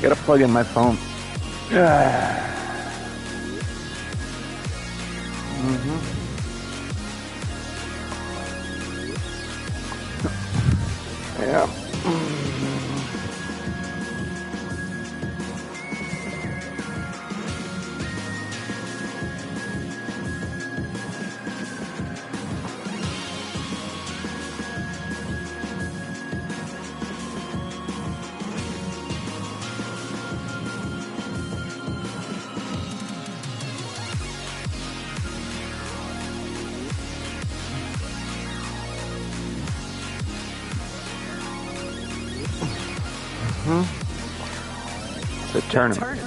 Gotta plug in my phone. Yeah. The tournament.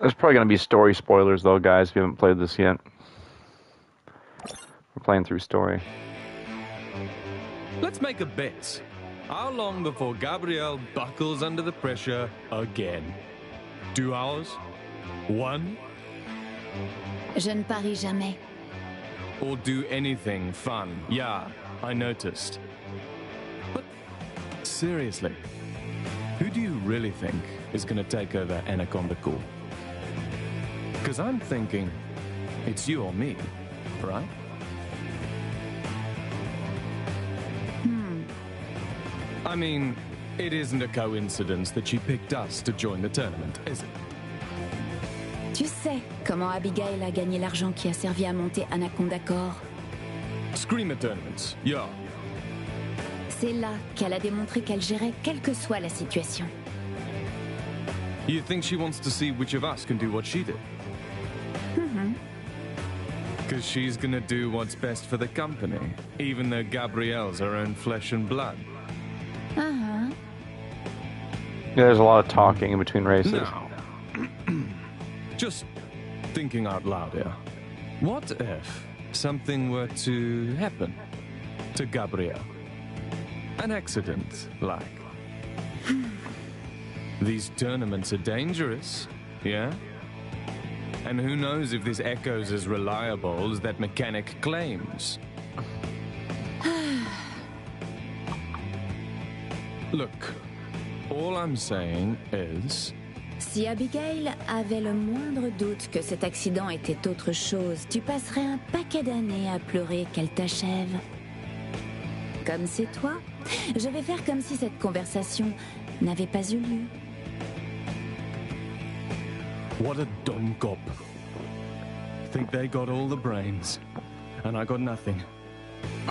There's probably going to be story spoilers, though, guys, if you haven't played this yet. We're playing through story. Let's make a bet. How long before Gabrielle buckles under the pressure again? 2 hours? 1? Je ne parie jamais. Or do anything fun? Yeah, I noticed. But seriously, who do you really think is going to take over Anaconda Cool? Because I'm thinking it's you or me, right? I mean, it isn't a coincidence that she picked us to join the tournament, is it? Tu sais comment Abigail a gagné l'argent qui a servi à monter Anaconda Corps? Screamer tournaments, yeah. C'est là qu'elle a démontré qu'elle gérait quelle que soit la situation. You think she wants to see which of us can do what she did? Because she's gonna do what's best for the company, even though Gabrielle's her own flesh and blood. Uh-huh. Yeah, there's a lot of talking in between races. Now, just thinking out loud here. What if something were to happen to Gabrielle? An accident, like. These tournaments are dangerous, yeah? And who knows if this echo's as reliable as that mechanic claims? Look, all I'm saying is... Si Abigail avait le moindre doute que cet accident était autre chose, tu passerais un paquet d'années à pleurer qu'elle t'achève. Comme c'est toi, je vais faire comme si cette conversation n'avait pas eu lieu. What a dumb cop. Think they got all the brains, and I got nothing.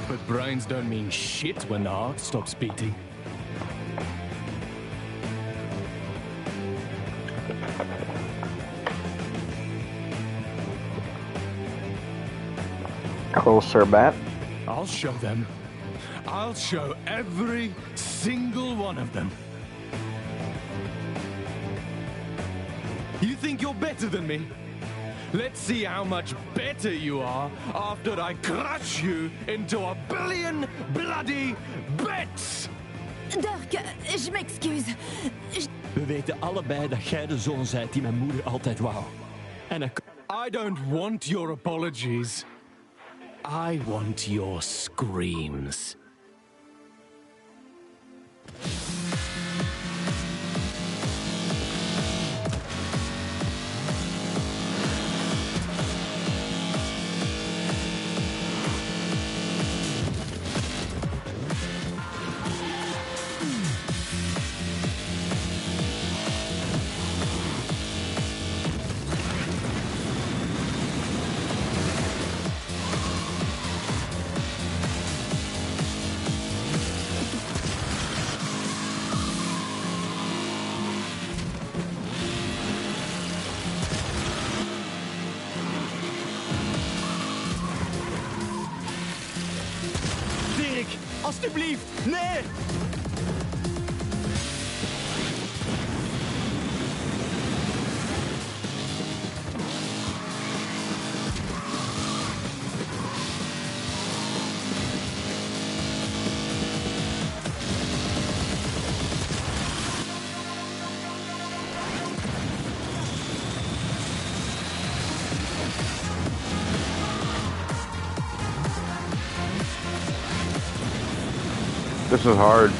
But brains don't mean shit when the heart stops beating. Hello, Sir.but. I'll show them. I'll show every single one of them. You think you're better than me? Let's see how much better you are after I crush you into a billion bloody bits! Dirk, je m'excuse. We weten allebei dat jij de zoon bent die mijn moeder altijd wou. En I don't want your apologies. I want your screams. Alsjeblieft, nee! This is hard.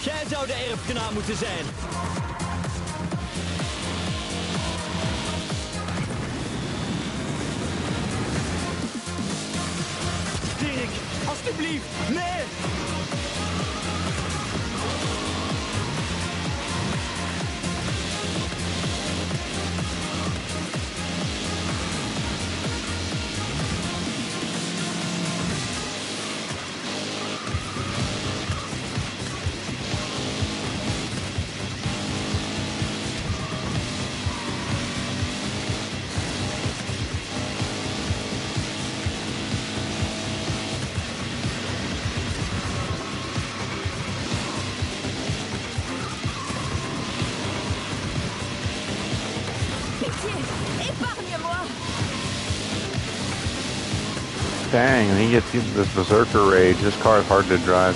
Jij zou de erfgenaam moeten zijn. Dirk, alstublieft, nee! Dang, and he gets this berserker rage. This car is hard to drive.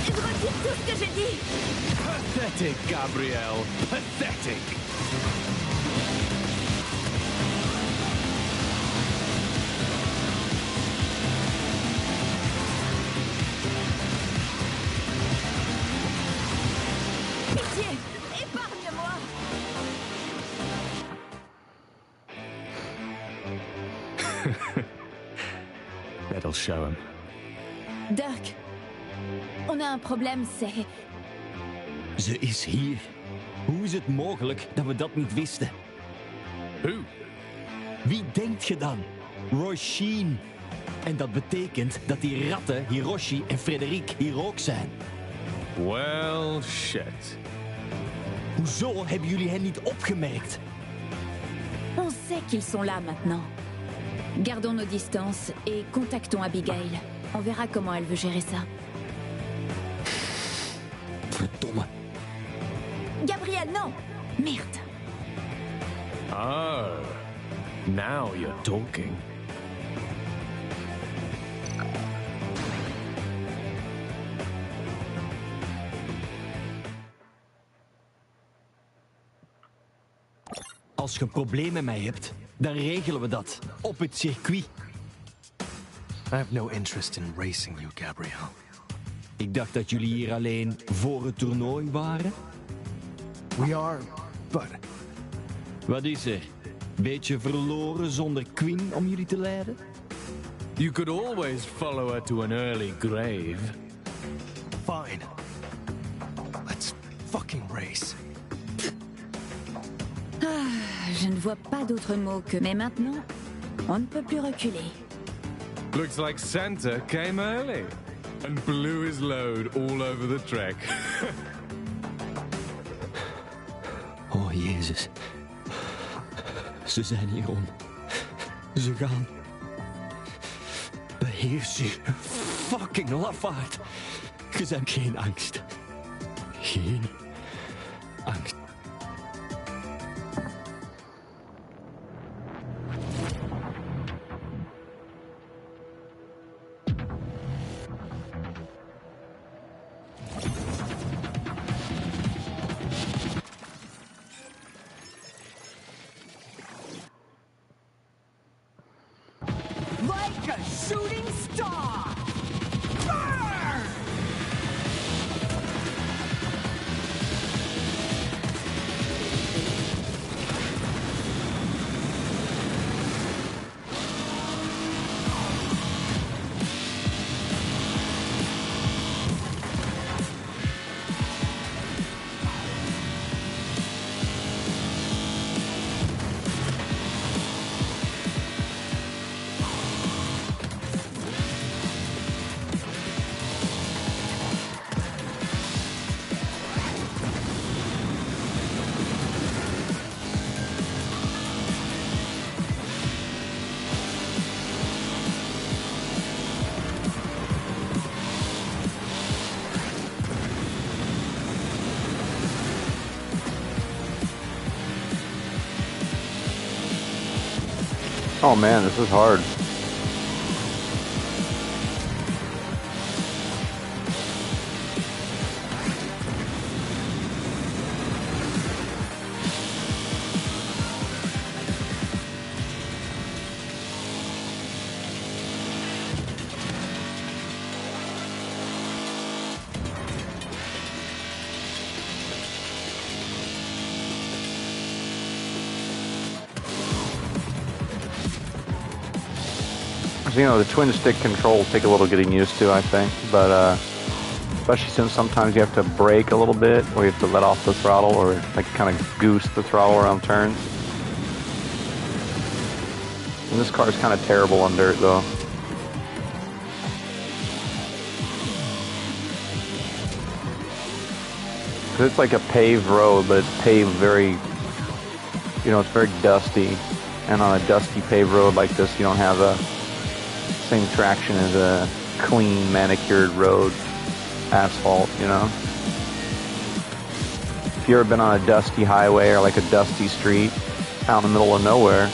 Je retire tout ce que j'ai dit. Pathetic, Gabrielle. Pathetic. Pitié, épargne-moi. That'll show him. Dirk, on a un problème, c'est... Ze is hier. Hoe is het mogelijk dat we dat niet wisten? Who? Wie denkt je dan? Roy Sheen. En dat betekent dat die ratten, Hiroshi en Frederik, hier ook zijn. Well, shit. Hoezo hebben jullie hen niet opgemerkt? On sait qu'ils sont là maintenant. Gardons nos distances et contactons Abigail. On verra comment elle veut gérer ça. Verdomme. Gabriel, non! Merde. Oh. Now you're talking. Als je een probleem met mij hebt, dan regelen we dat. Op het circuit. I have no interest in racing you, Gabrielle. Ik dacht dat jullie hier alleen voor het toernooi waren. We are, but Wat is er? Beetje verloren zonder Queen om jullie te leiden? You could always follow her to an early grave. fine. Let's fucking race. Je ne vois pas d'autre mot que... Mais maintenant, on ne peut plus reculer. Looks like Santa came early and blew his load all over the track. Oh, Jezus. Ze zijn hier om. Ze gaan. Beheers je. Fucking lafaard. Je hebt geen angst. Geen angst. Oh man, this is hard. You know, the twin stick controls take a little getting used to, I think, but especially since sometimes you have to brake a little bit, or you have to let off the throttle, or like kind of goose the throttle around turns. And this car is kind of terrible on dirt, though. Cause it's like a paved road, but it's paved very, you know, it's very dusty. And on a dusty paved road like this, you don't have the same traction as a clean, manicured road, asphalt, you know? If you've ever been on a dusty highway or like a dusty street out in the middle of nowhere,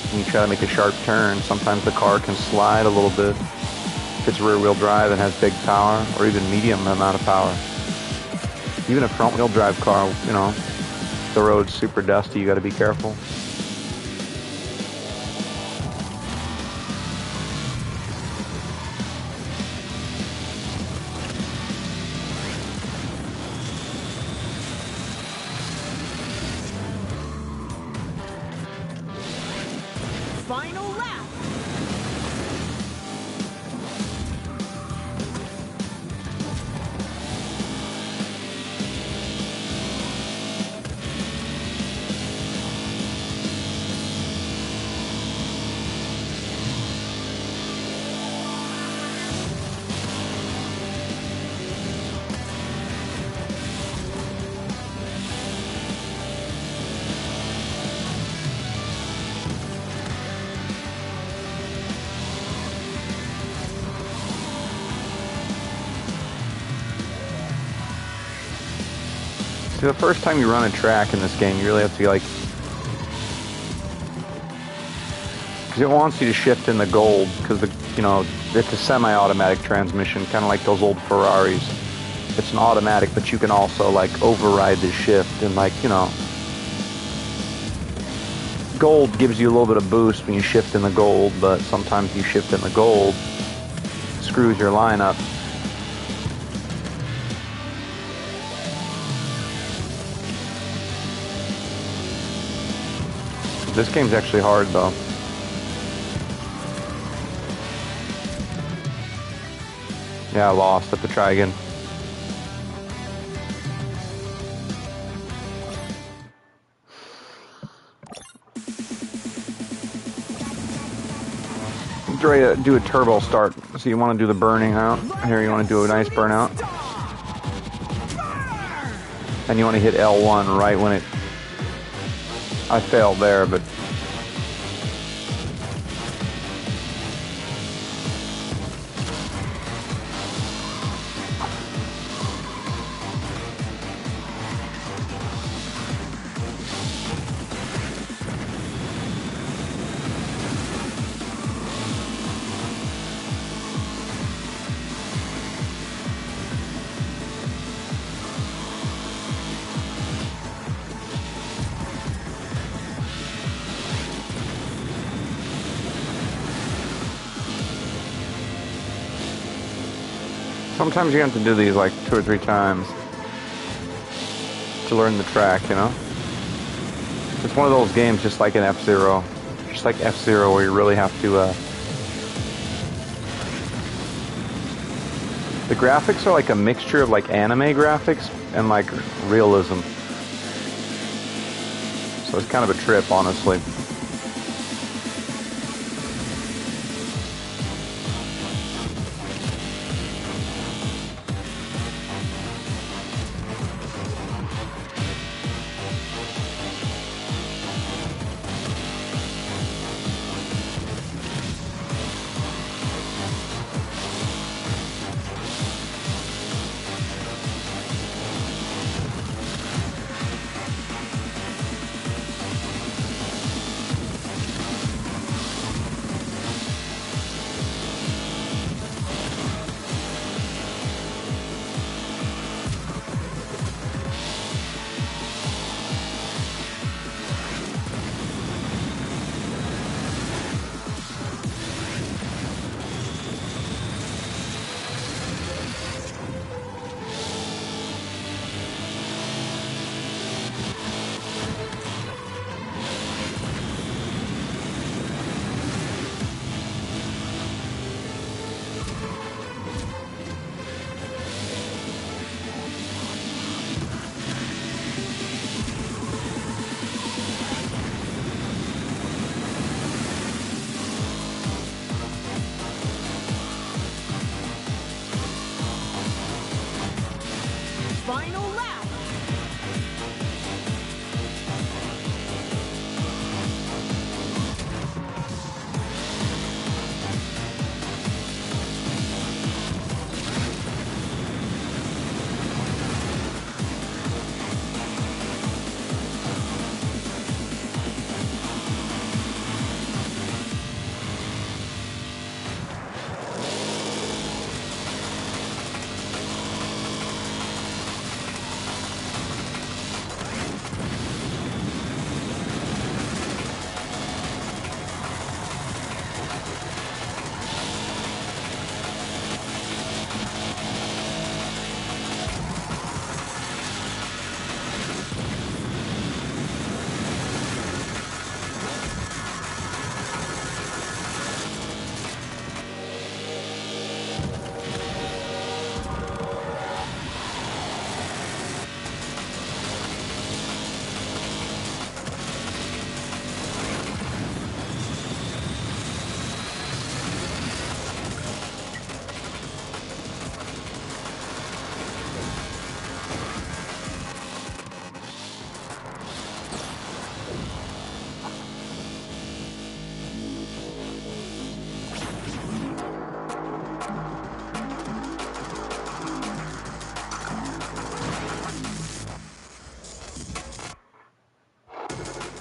and you try to make a sharp turn, sometimes the car can slide a little bit. If it's rear-wheel drive and has big power, or even medium amount of power. Even a front-wheel drive car, you know, the road's super dusty, you gotta be careful. Final lap. See, the first time you run a track in this game, you really have to be like, because it wants you to shift in the gold, because you know, it's a semi-automatic transmission, kind of like those old Ferraris. It's an automatic, but you can also like override the shift, and like, you know, gold gives you a little bit of boost when you shift in the gold, but sometimes you shift in the gold, screws your line up. This game's actually hard, though. Yeah, I lost. Have to try again. Ready to do a turbo start. So you want to do the burning out. Here you want to do a nice burnout. And you want to hit L1 right when it... I failed there, but... Sometimes you have to do these like 2 or 3 times to learn the track, you know? It's one of those games just like in F-Zero. Just like F-Zero where you really have to... The graphics are like a mixture of like anime graphics and like realism. So it's kind of a trip, honestly.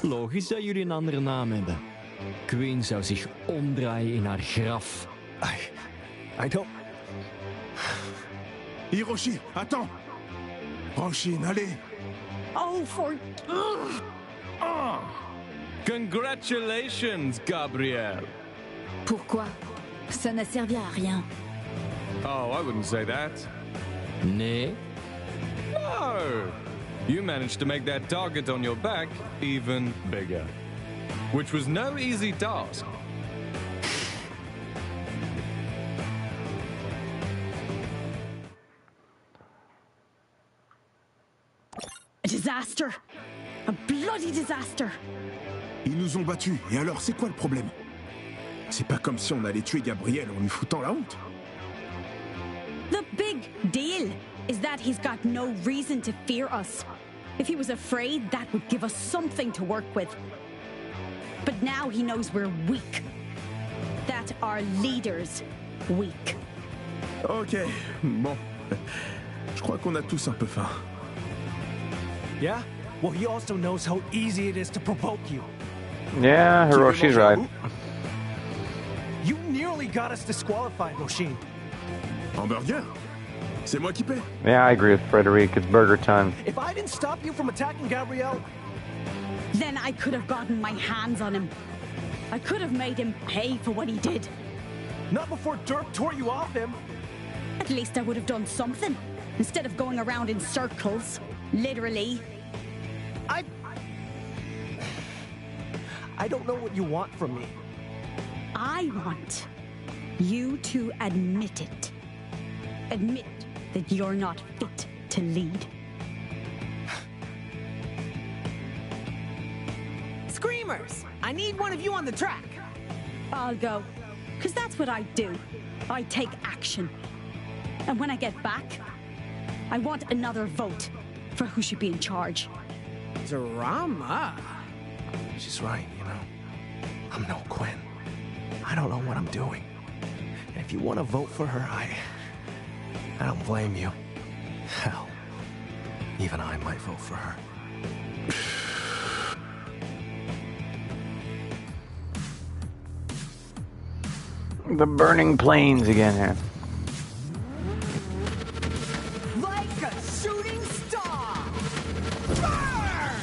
Logisch dat jullie een andere naam hebben. Queen zou zich omdraaien in haar graf. I don't... Hiroshi, attends! Roshin, allez! Oh, for... Congratulations, Gabriel. Pourquoi? Ça n'a servi à rien. Oh, I wouldn't say that. Nee, No! You managed to make that target on your back even bigger. Which was no easy task. A disaster! A bloody disaster! Ils nous ont battus, et alors c'est quoi le problème? C'est pas comme si on allait tuer Gabriel en lui foutant la honte. The big deal is that he's got no reason to fear us. If he was afraid, that would give us something to work with. But now he knows we're weak. That our leader's weak. Ok, bon. Je crois qu'on a tous un peu faim. Yeah? Well, he also knows how easy it is to provoke you. Yeah, Hiroshi's right. You nearly got us disqualified, Roshin. Hamburger? C'est moi qui paie. Yeah, I agree with Frederic. It's burger time. If I didn't stop you from attacking Gabrielle, Then I could have gotten my hands on him. I could have made him pay for what he did. not before Dirk tore you off him. At least I would have done something, instead of going around in circles. Literally. I don't know what you want from me. I want you to admit it. Admit that you're not fit to lead. Screamers! I need one of you on the track. I'll go. Because that's what I do. I take action. And when I get back, I want another vote for who should be in charge. Drama. She's right, you know. I'm no Quinn. I don't know what I'm doing. And if you want to vote for her, I don't blame you. Hell, even I might vote for her. The burning plains again here. Like a shooting star! Burn!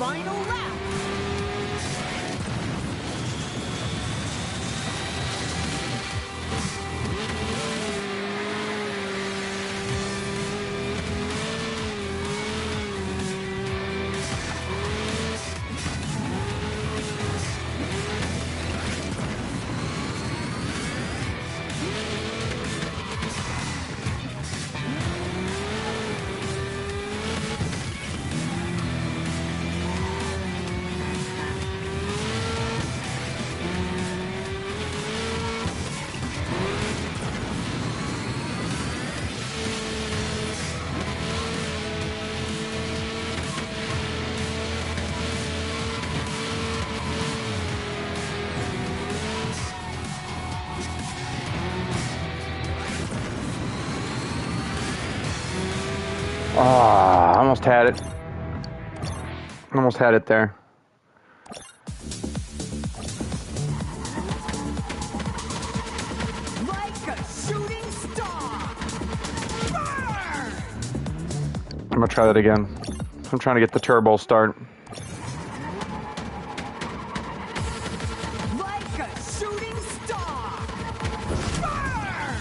Final lap! Ah, almost had it. Almost had it there. Like a shooting star. Burn! I'm gonna try that again. I'm trying to get the turbo start. Like a shooting star. Burn!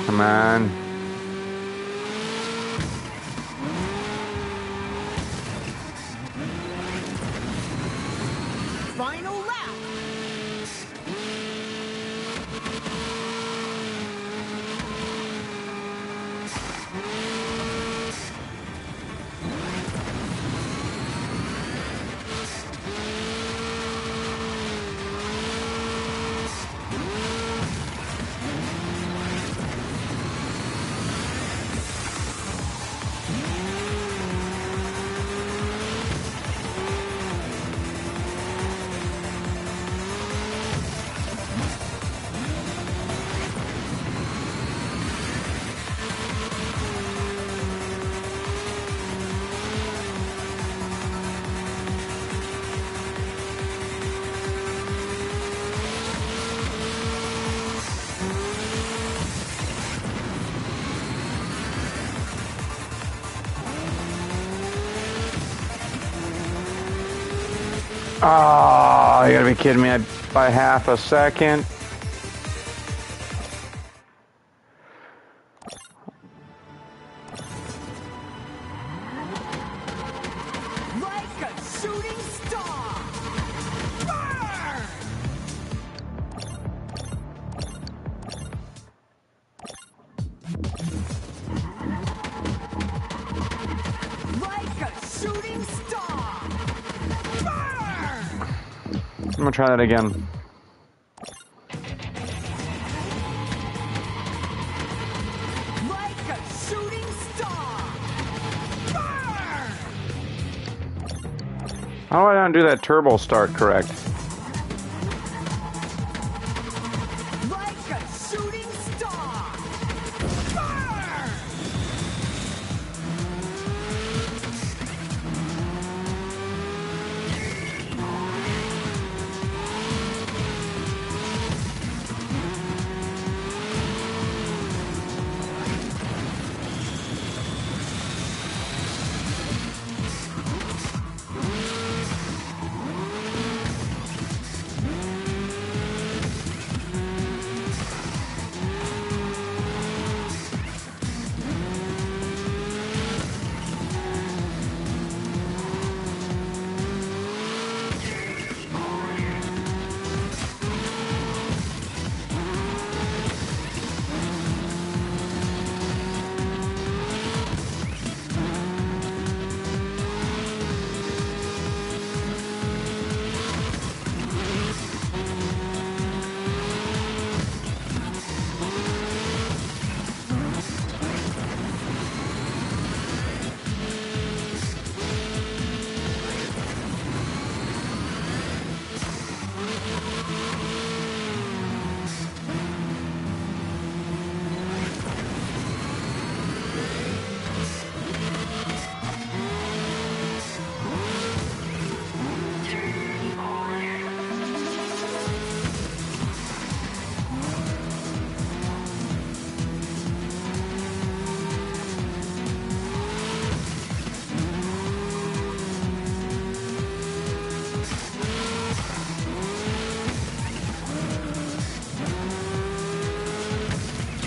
Come on. Final lap. Oh, you gotta be kidding me. By half a second. Like a shooting star. Burn! Like a shooting star. Burn! I'm gonna try that again. Like a shooting star. Burn! How do I not do that turbo start correct? Like a shooting star. Burn!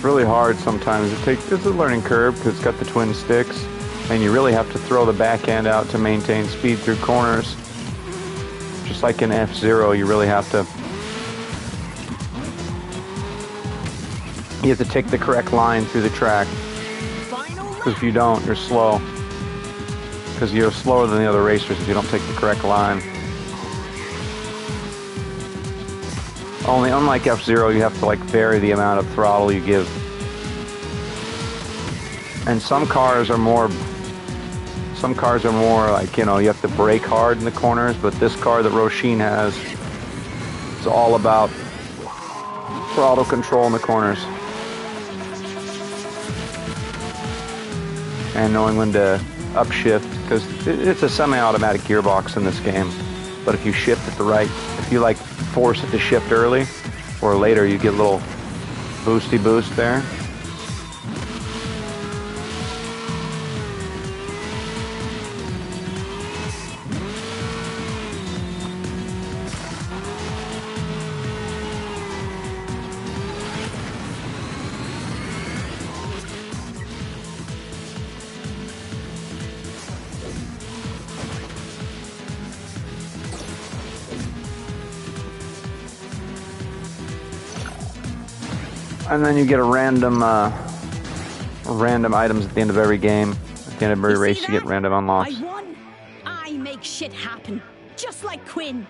really hard sometimes. It's a learning curve because it's got the twin sticks, and you really have to throw the back end out to maintain speed through corners. Just like in F-Zero, you really have to. You have to take the correct line through the track. Because if you don't, you're slow. Because you're slower than the other racers if you don't take the correct line. Only unlike F-Zero, you have to like vary the amount of throttle you give. And some cars are more like, you know, you have to brake hard in the corners, but this car that Roshin has is all about throttle control in the corners. And knowing when to upshift, because it's a semi-automatic gearbox in this game. But if you shift it if you like force it to shift early or later, you get a little boosty boost there. And then you get a random items at the end of every game. At the end of every race, you get random unlocks. I won. I make shit happen, just like Quinn.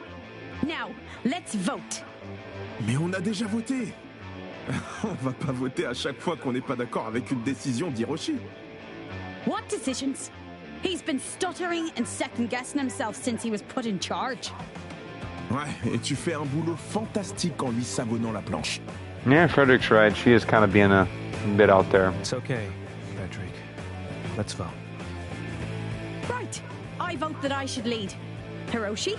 Now, let's vote. Mais on a déjà voté. On va pas voter à chaque fois qu'on n'est pas d'accord avec une décision d'Hiroshi. What decisions? He's been stuttering and second-guessing himself since he was put in charge. Ouais, et tu fais un boulot fantastique en lui savonnant la planche. Yeah, Frederick's right. She is kind of being a bit out there. It's okay, Frederick. Let's vote. Right. I vote that I should lead. Hiroshi?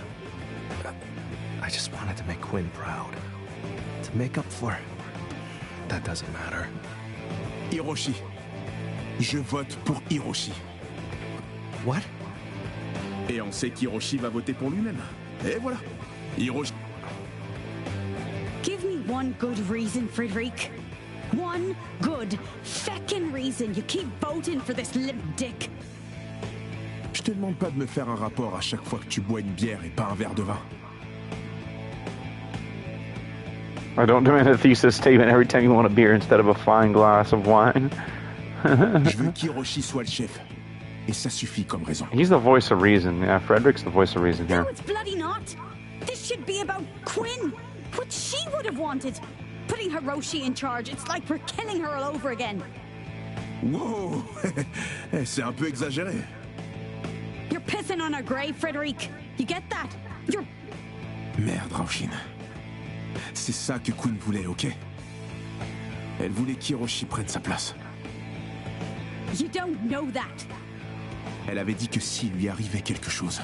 I just wanted to make Quinn proud. To make up for... That doesn't matter. Hiroshi. Je vote pour Hiroshi. What? Et on sait qu'Hiroshi va voter pour lui-même. Et voilà. Hiroshi. Give me one good reason, Frederick. One good feckin' reason you keep voting for this limp dick. Je te demande pas de me faire un rapport à chaque fois que tu bois une bière et pas un verre de vin. I don't demand a thesis statement every time you want a beer instead of a fine glass of wine. Je veux qu'Hiroshi soit le chef. Et ça suffit comme raison. He's the voice of reason. Yeah, Frederick's the voice of reason here. No, it's bloody not. This should be about Quinn. What she would have wanted. Putting Hiroshi in charge, it's like we're killing her all over again. Wow. C'est un peu exagéré. You're pissing on her grave, Frederick. You get that? You're... Merde, Roshin. C'est ça que Quinn voulait, ok? Elle voulait qu'Hiroshi prenne sa place. You don't know that. Elle avait dit que s'il lui arrivait quelque chose,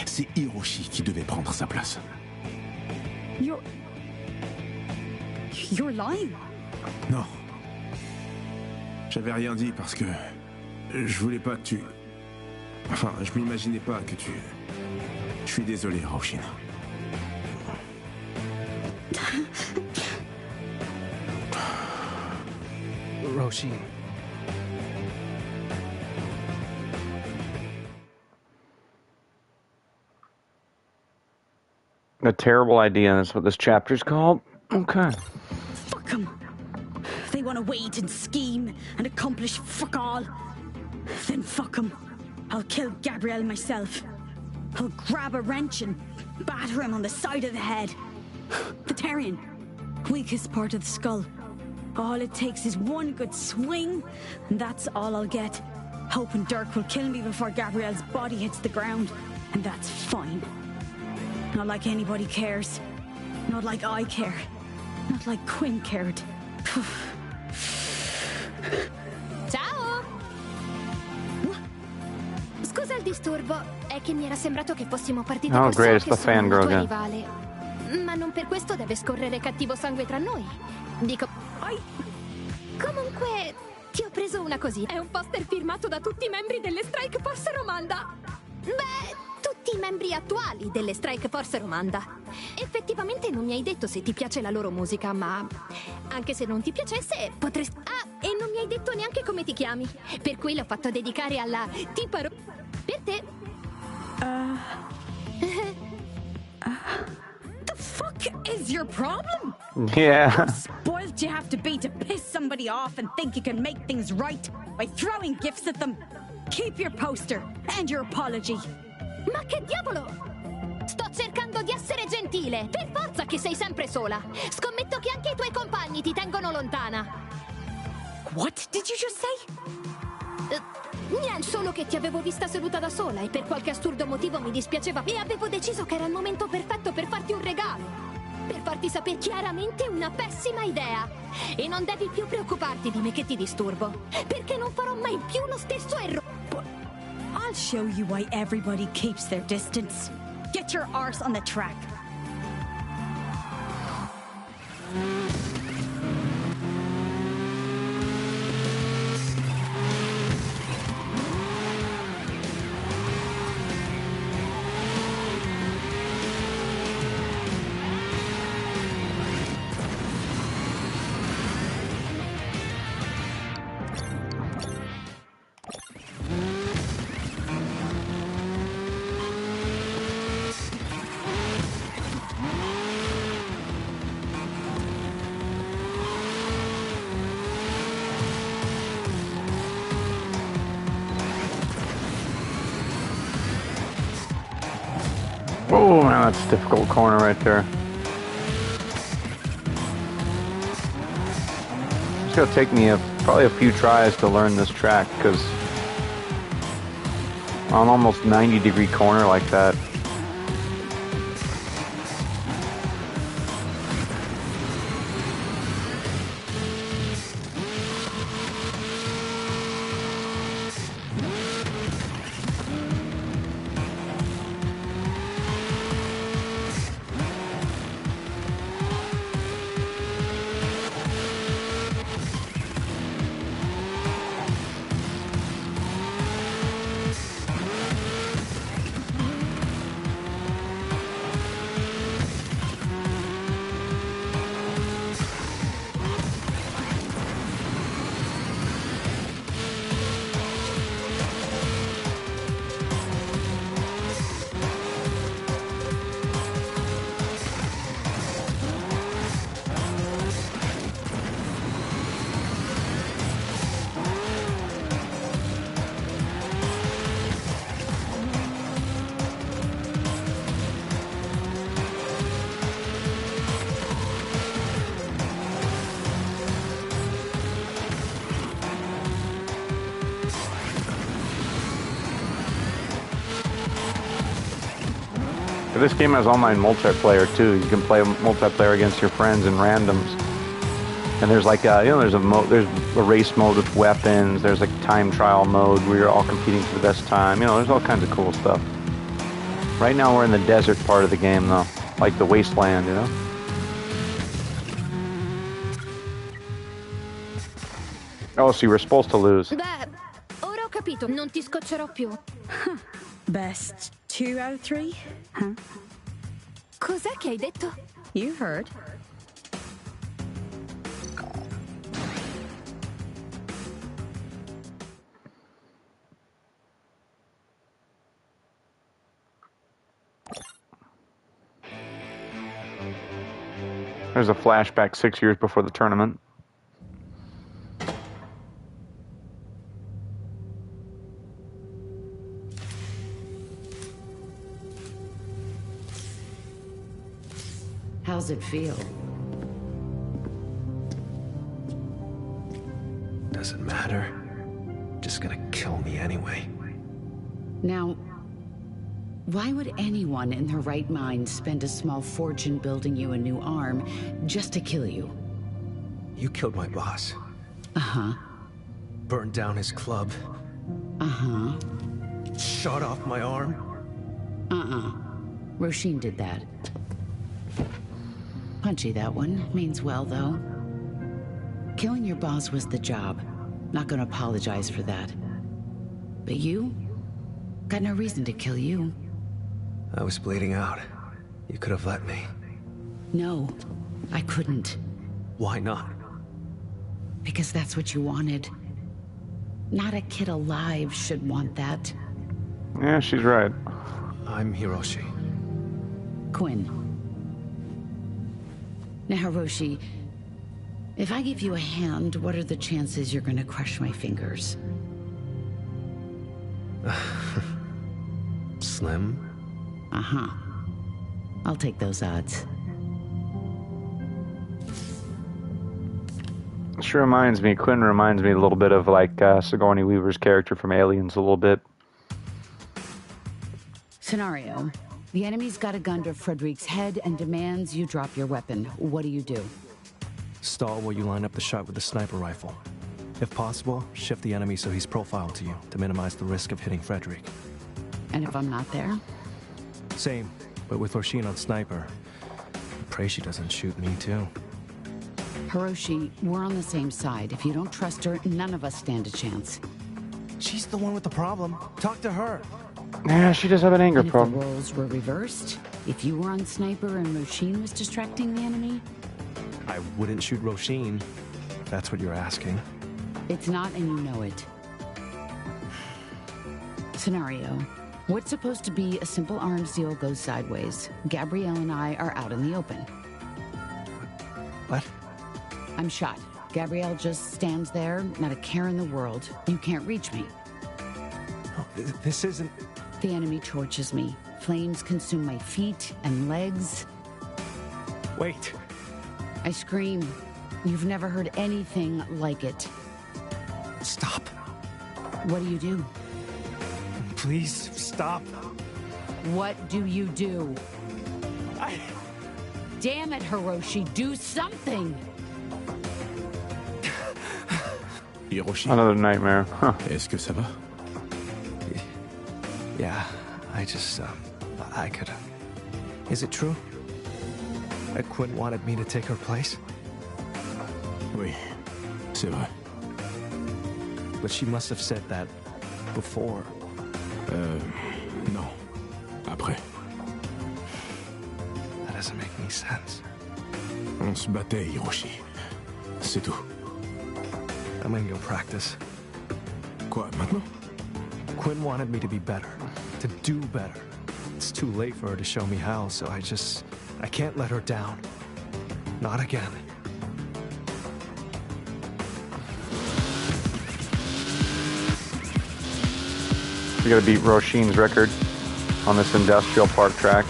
c'est Hiroshi qui devait prendre sa place. You're lying. Non. J'avais rien dit parce que je voulais pas que tu... Enfin, je m'imaginais pas que tu... Je suis désolé, Roshin. Roshin. A terrible idea, that's what this chapter's called. Okay. Fuck them. They want to wait and scheme and accomplish fuck all. Then fuck them. I'll kill Gabriel myself. I'll grab a wrench and batter him on the side of the head. The Terrian. Weakest part of the skull. All it takes is one good swing, and that's all I'll get. Hoping Dirk will kill me before Gabriel's body hits the ground, and that's fine. Not like anybody cares. Not like I care. Not like Quinn cared. Ciao! Scusa il disturbo, è che mi era sembrato che fossimo partiti Oh, per great, it's so the che sono fangirl un tuo again. rivale. Ma non per questo deve scorrere cattivo sangue tra noi. Dico... Comunque, ti ho preso una così. È un poster firmato da tutti i membri delle Strike Force Romanda. Beh, tutti tutti i membri attuali delle Strike Force Romanda. Effettivamente non mi hai detto se ti piace la loro musica, ma anche se non ti piacesse, potresti... Ah, e non mi hai detto neanche come ti chiami, per cui l'ho fatto dedicare alla tipa per te. The fuck is your problem? Yeah. How spoiled you have to be to piss somebody off and think you can make things right by throwing gifts at them? Keep your poster and your apology. Ma che diavolo! Sto cercando di essere gentile. Per forza che sei sempre sola. Scommetto che anche i tuoi compagni ti tengono lontana. What did you just say? Niente, solo che ti avevo vista seduta da sola e per qualche assurdo motivo mi dispiaceva e avevo deciso che era il momento perfetto per farti un regalo. Per farti sapere chiaramente una pessima idea. E non devi più preoccuparti di me che ti disturbo, perché non farò mai più lo stesso errore. I'll show you why everybody keeps their distance. Get your arse on the track. Oh man, that's a difficult corner right there. It's gonna take me probably a few tries to learn this track because on almost 90-degree corner like that. This game has online multiplayer too. You can play multiplayer against your friends and randoms. And there's like there's a race mode with weapons. There's like time trial mode where you're all competing for the best time. There's all kinds of cool stuff. Right now we're in the desert part of the game though, like the wasteland, Oh, so you were supposed to lose. Beh, ora ho capito, non ti scoccerò più. Best 2 out of 3? Huh? Cos'è che hai detto? You heard. There's a flashback 6 years before the tournament. How's it feel? Doesn't matter. Just gonna kill me anyway. Now, why would anyone in their right mind spend a small fortune building you a new arm just to kill you? You killed my boss. Uh-huh. Burned down his club. Uh-huh. Shot off my arm. Uh-uh. Roshin did that. Punchy, that one. Means well, though. Killing your boss was the job. Not gonna apologize for that. But you? Got no reason to kill you. I was bleeding out. You could have let me. No, I couldn't. Why not? Because that's what you wanted. Not a kid alive should want that. Yeah, she's right. I'm Hiroshi. Quinn. Now, Hiroshi, if I give you a hand, what are the chances you're gonna crush my fingers? Slim? Uh-huh. I'll take those odds. She reminds me, Quinn reminds me a little bit of like Sigourney Weaver's character from Aliens a little bit. Scenario. The enemy's got a gun to Frederick's head and demands you drop your weapon. What do you do? Stall while you line up the shot with the sniper rifle. If possible, shift the enemy so he's profiled to you to minimize the risk of hitting Frederick. And if I'm not there? Same, but with Roshin on sniper. Pray she doesn't shoot me too. Hiroshi, we're on the same side. If you don't trust her, none of us stand a chance. She's the one with the problem. Talk to her. Yeah, she does have an anger And if problem. the roles were reversed, if you were on sniper and Roshin was distracting the enemy? I wouldn't shoot Roshin. That's what you're asking. It's not, and you know it. Scenario. What's supposed to be a simple arms deal goes sideways. Gabrielle and I are out in the open. What? I'm shot. Gabrielle just stands there, not a care in the world. You can't reach me. Oh, this isn't... The enemy torches me. Flames consume my feet and legs. Wait. I scream. You've never heard anything like it. Stop. What do? Please, stop. What do you do? I... Damn it, Hiroshi, do something! Hiroshi, Another nightmare. Huh. est-ce que ça va? Yeah, I just, I could... Is it true? That Quinn wanted me to take her place? Oui, c'est vrai. But she must have said that before. Non. Après. That doesn't make any sense. On se battait, Hiroshi. C'est tout. I'm gonna go practice. Quoi, maintenant? Quinn wanted me to be better, to do better. It's too late for her to show me how, so I can't let her down. Not again. We gotta beat Roshin's record on this industrial park track.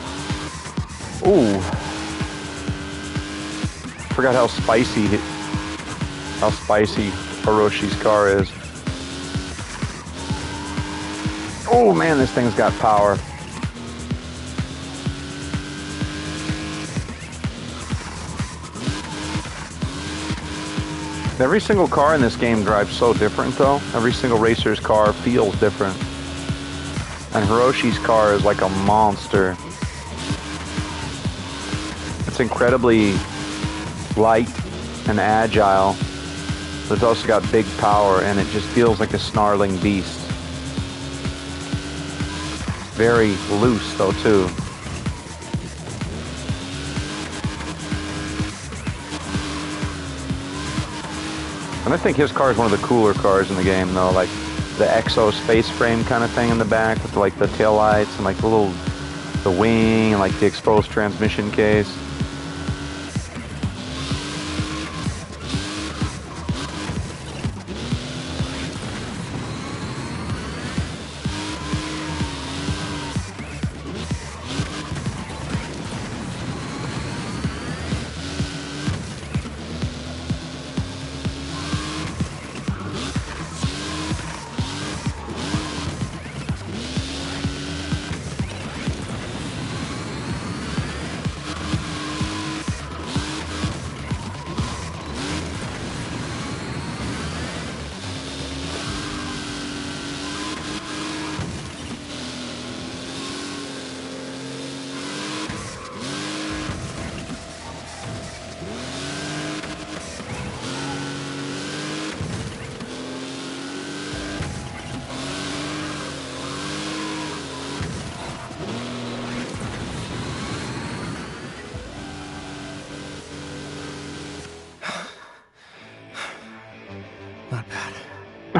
Ooh. Forgot how spicy Hiroshi's car is. Oh man, this thing's got power. Every single car in this game drives so different though. Every single racer's car feels different. And Hiroshi's car is like a monster. It's incredibly light and agile, but it's also got big power, and it just feels like a snarling beast. Very loose though too. And I think his car is one of the cooler cars in the game though, like the exo space frame kind of thing in the back with like the tail lights and like the wing and like the exposed transmission case.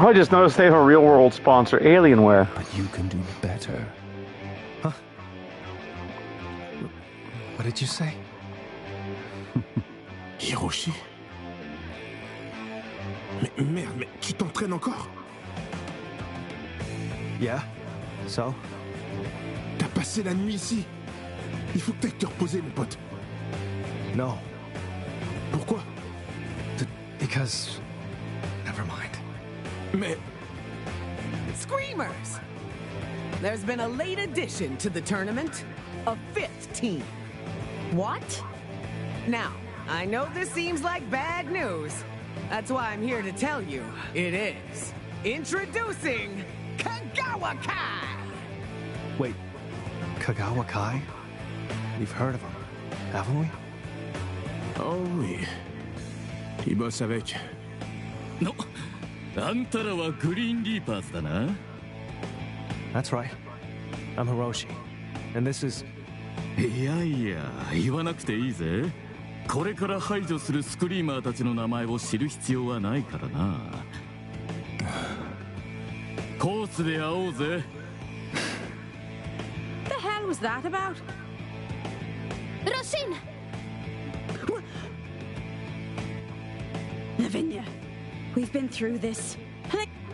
Oh, I just noticed they have a real-world sponsor, Alienware. But you can do better. Huh? What did you say? Hiroshi? Mais merde, mais tu t'entraînes encore? Yeah? So? T'as passé la nuit ici? Il faut que t'ailles te reposer, mon pote. No. Pourquoi? Because... Never mind. Mais... Screamers! There's been a late addition to the tournament. A 5th team. What? Now, I know this seems like bad news. That's why I'm here to tell you it is. Introducing Kagawa Kai! Wait, Kagawa Kai? We've heard of him, haven't we? Oh oui. Il bosse avec. No. あんたらはグリーンリーパーズだな。That's right. I'm Hiroshi. And this is... いやいや、言わなくていいぜ。これから排除するスクリーマーたちの名前を知る必要はないからな。コースで会おうぜ。The hell was that about? Roshin! Lavinia, we've been through this.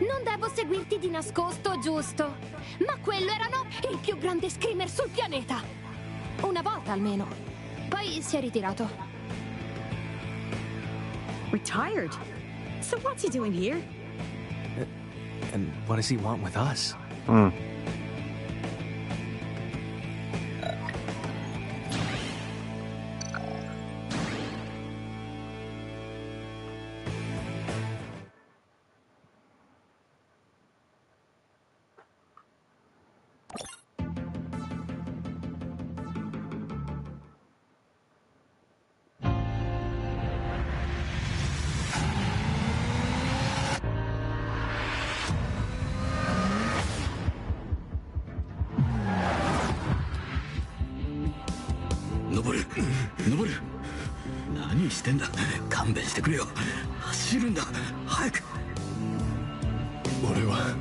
Non devo seguirti di nascosto, giusto? Ma quello era il più grande screamer sul pianeta. Una volta almeno. Poi si è ritirato. Retired? So what's he doing here? And what does he want with us?登る。何してんだ。勘弁してくれよ。走るんだ。早く。俺は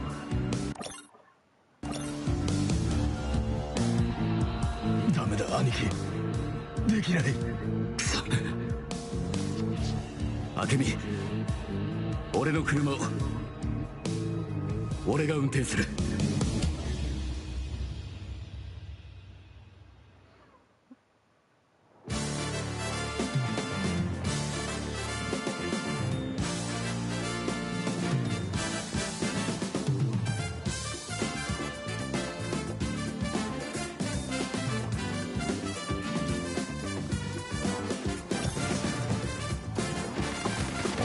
ダメだ兄貴。できない。くそ。明美、俺の車を俺が運転する。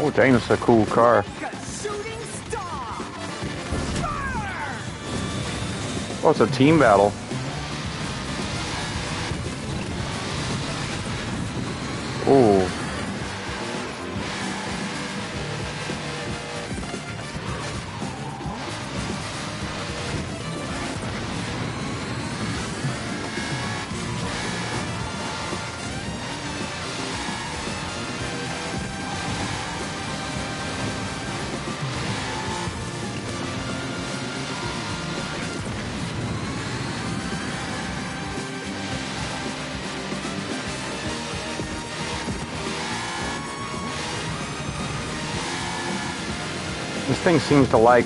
Oh, dang, that's a cool car. Oh, it's a team battle. Oh. This thing seems to like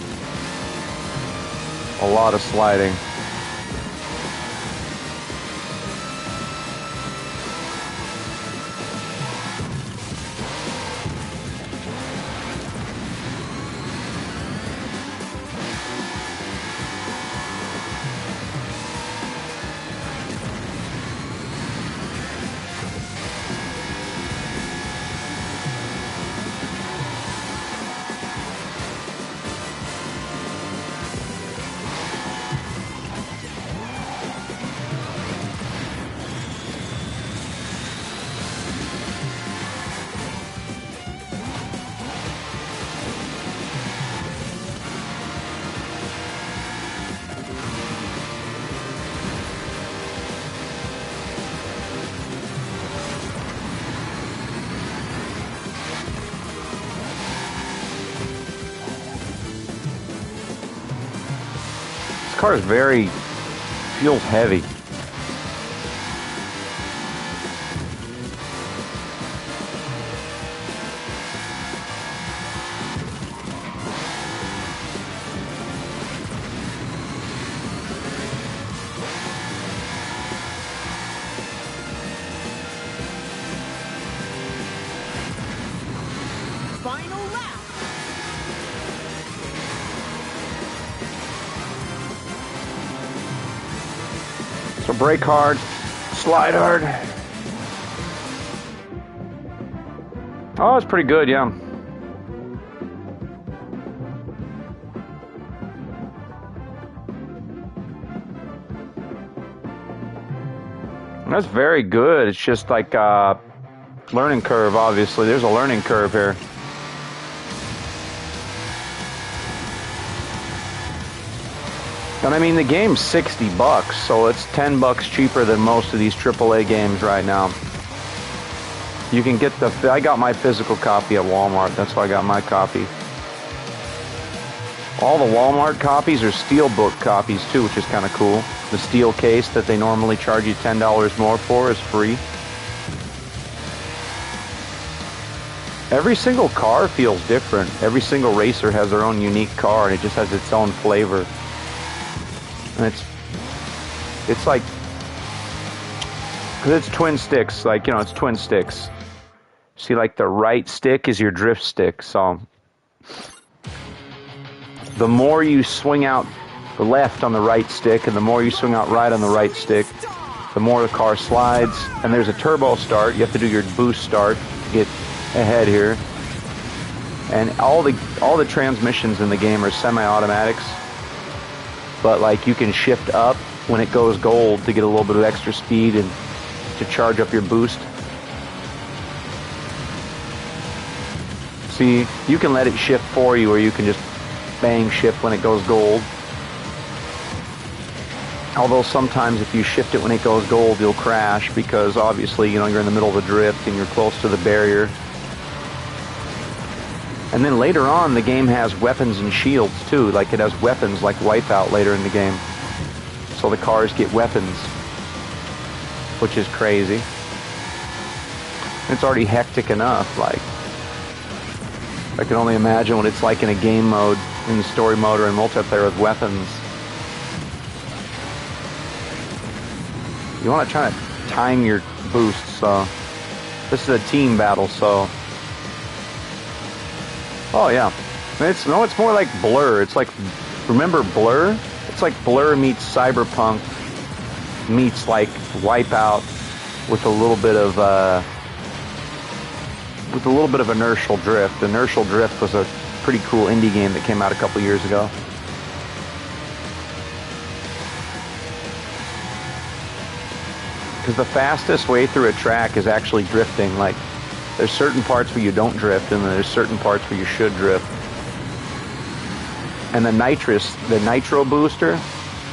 a lot of sliding. car is feels heavy. So brake hard, slide hard. Oh, it's pretty good, yeah. That's very good. It's just like learning curve, obviously. There's a learning curve here. And I mean, the game's $60, so it's $10 cheaper than most of these AAA games right now. You can get I got my physical copy at Walmart. That's why I got my copy. All the Walmart copies are Steelbook copies too, which is kind of cool. The steel case that they normally charge you $10 more for is free. Every single car feels different. Every single racer has their own unique car, and it just has its own flavor. And it's like, because it's twin sticks, like, you know, it's twin sticks. See, like the right stick is your drift stick, so the more you swing out left on the right stick and the more you swing out right on the right stick, the more the car slides. And there's a turbo start. You have to do your boost start to get ahead here. And all the transmissions in the game are semi-automatics. But like you can shift up when it goes gold to get a little bit of extra speed and to charge up your boost. See, you can let it shift for you, or you can just bang shift when it goes gold. Although sometimes if you shift it when it goes gold, you'll crash because obviously, you know, you're in the middle of a drift and you're close to the barrier. And then later on, the game has weapons and shields too. Like it has weapons like Wipeout later in the game. So the cars get weapons, which is crazy. It's already hectic enough. Like, I can only imagine what it's like in a game mode, in the story mode or in multiplayer with weapons. You want to try to time your boosts, so this is a team battle, so oh yeah. It's more like Blur. It's like, remember Blur? It's like Blur meets Cyberpunk meets like Wipeout with a little bit of inertial drift. Inertial drift was a pretty cool indie game that came out a couple years ago. Because the fastest way through a track is actually drifting. Like, there's certain parts where you don't drift, and there's certain parts where you should drift. And the nitro booster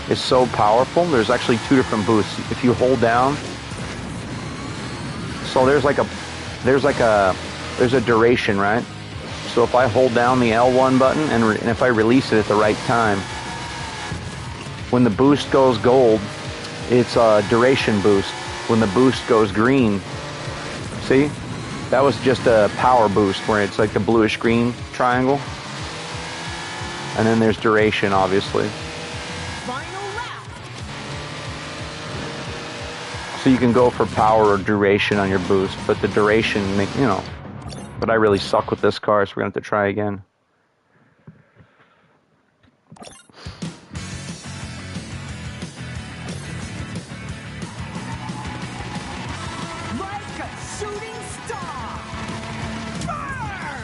is so powerful. There's actually two different boosts. If you hold down, so there's a duration, right? So if I hold down the L1 button and if I release it at the right time, when the boost goes gold, it's a duration boost. When the boost goes green, see? That was just a power boost where it's like the bluish green triangle. And then there's duration, obviously. So you can go for power or duration on your boost, but the duration, you know. But I really suck with this car, so we're going to have to try again. Like a shooting star! Burn!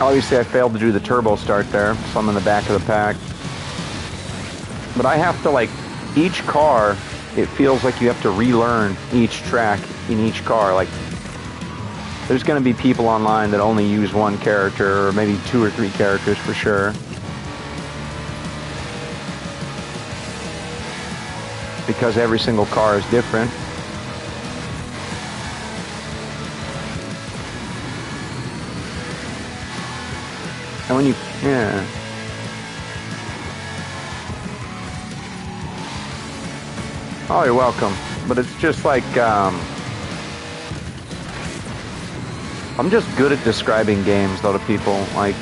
Obviously, I failed to do the turbo start there, so I'm in the back of the pack. But I have to, like, each car, it feels like you have to relearn each track in each car. Like, there's going to be people online that only use one character, or maybe 2 or 3 characters for sure. Because every single car is different. And when you, yeah. Oh, you're welcome. But it's just like, I'm just good at describing games, though, to people. Like,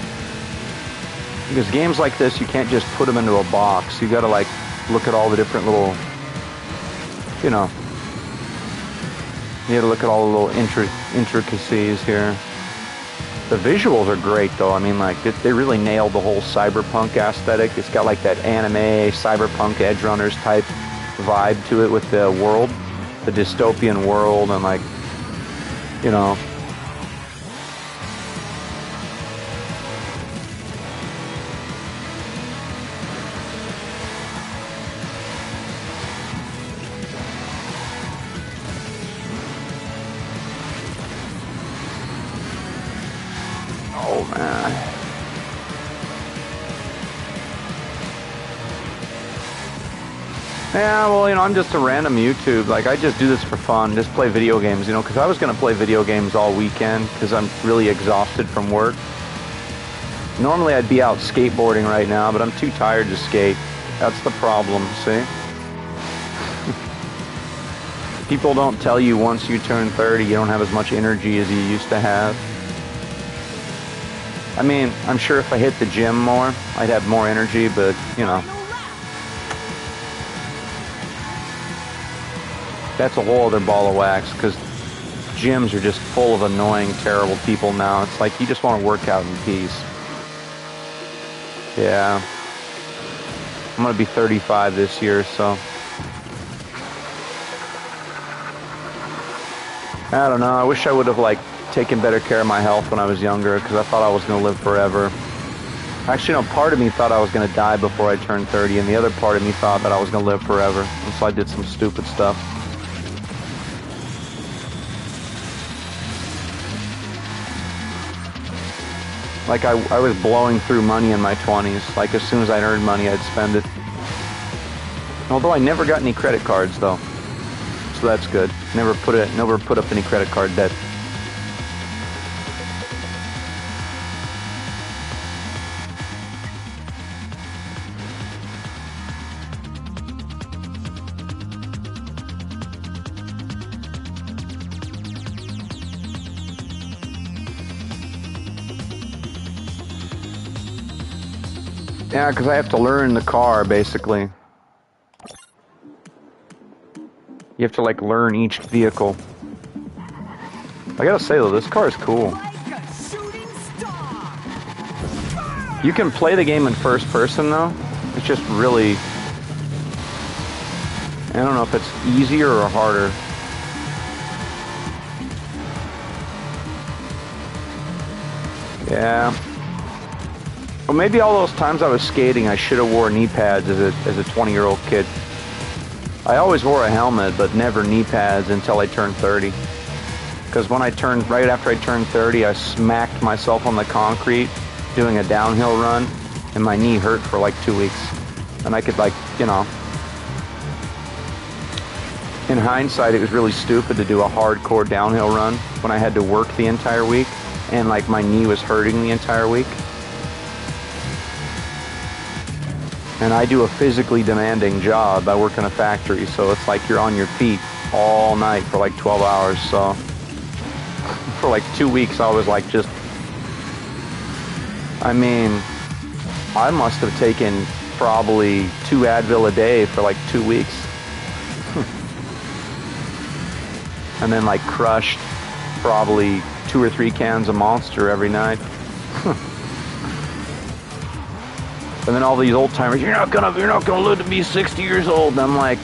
because games like this, you can't just put them into a box. You gotta, like, look at all the different little, you know, you gotta look at all the little intricacies here. The visuals are great, though. I mean, like, they really nailed the whole cyberpunk aesthetic. It's got, like, that anime, cyberpunk, edgerunners type vibe to it with the world, the dystopian world, and, like, you know. Oh, man. Yeah, well, you know, I'm just a random YouTube. Like, I just do this for fun, just play video games, you know, because I was going to play video games all weekend because I'm really exhausted from work. Normally, I'd be out skateboarding right now, but I'm too tired to skate. That's the problem, see? People don't tell you once you turn 30, you don't have as much energy as you used to have. I mean, I'm sure if I hit the gym more, I'd have more energy, but, you know. That's a whole other ball of wax, because gyms are just full of annoying, terrible people now. It's like, you just want to work out in peace. Yeah. I'm going to be 35 this year, so. I don't know. I wish I would have, like, taken better care of my health when I was younger, because I thought I was going to live forever. Actually, no, part of me thought I was going to die before I turned 30, and the other part of me thought that I was going to live forever. And so I did some stupid stuff. Like, I was blowing through money in my 20s. Like, as soon as I earned money, I'd spend it. Although I never got any credit cards, though. So that's good. Never put up any credit card debt. Yeah, because I have to learn the car, basically. You have to, like, learn each vehicle. I gotta say, though, this car is cool. You can play the game in first person, though. It's just really... I don't know if it's easier or harder. Yeah. Well, maybe all those times I was skating, I should have wore knee pads as a 20-year-old kid. I always wore a helmet, but never knee pads until I turned 30. Because right after I turned 30, I smacked myself on the concrete doing a downhill run, and my knee hurt for like 2 weeks. And I could, like, you know... In hindsight, it was really stupid to do a hardcore downhill run when I had to work the entire week, and, like, my knee was hurting the entire week. And I do a physically demanding job. I work in a factory, so it's like you're on your feet all night for like 12 hours. So for like 2 weeks, I was like just... I mean, I must have taken probably 2 Advil a day for like 2 weeks. And then like crushed probably 2 or 3 cans of Monster every night. And then all these old timers, you're not gonna live to be 60 years old. And I'm like,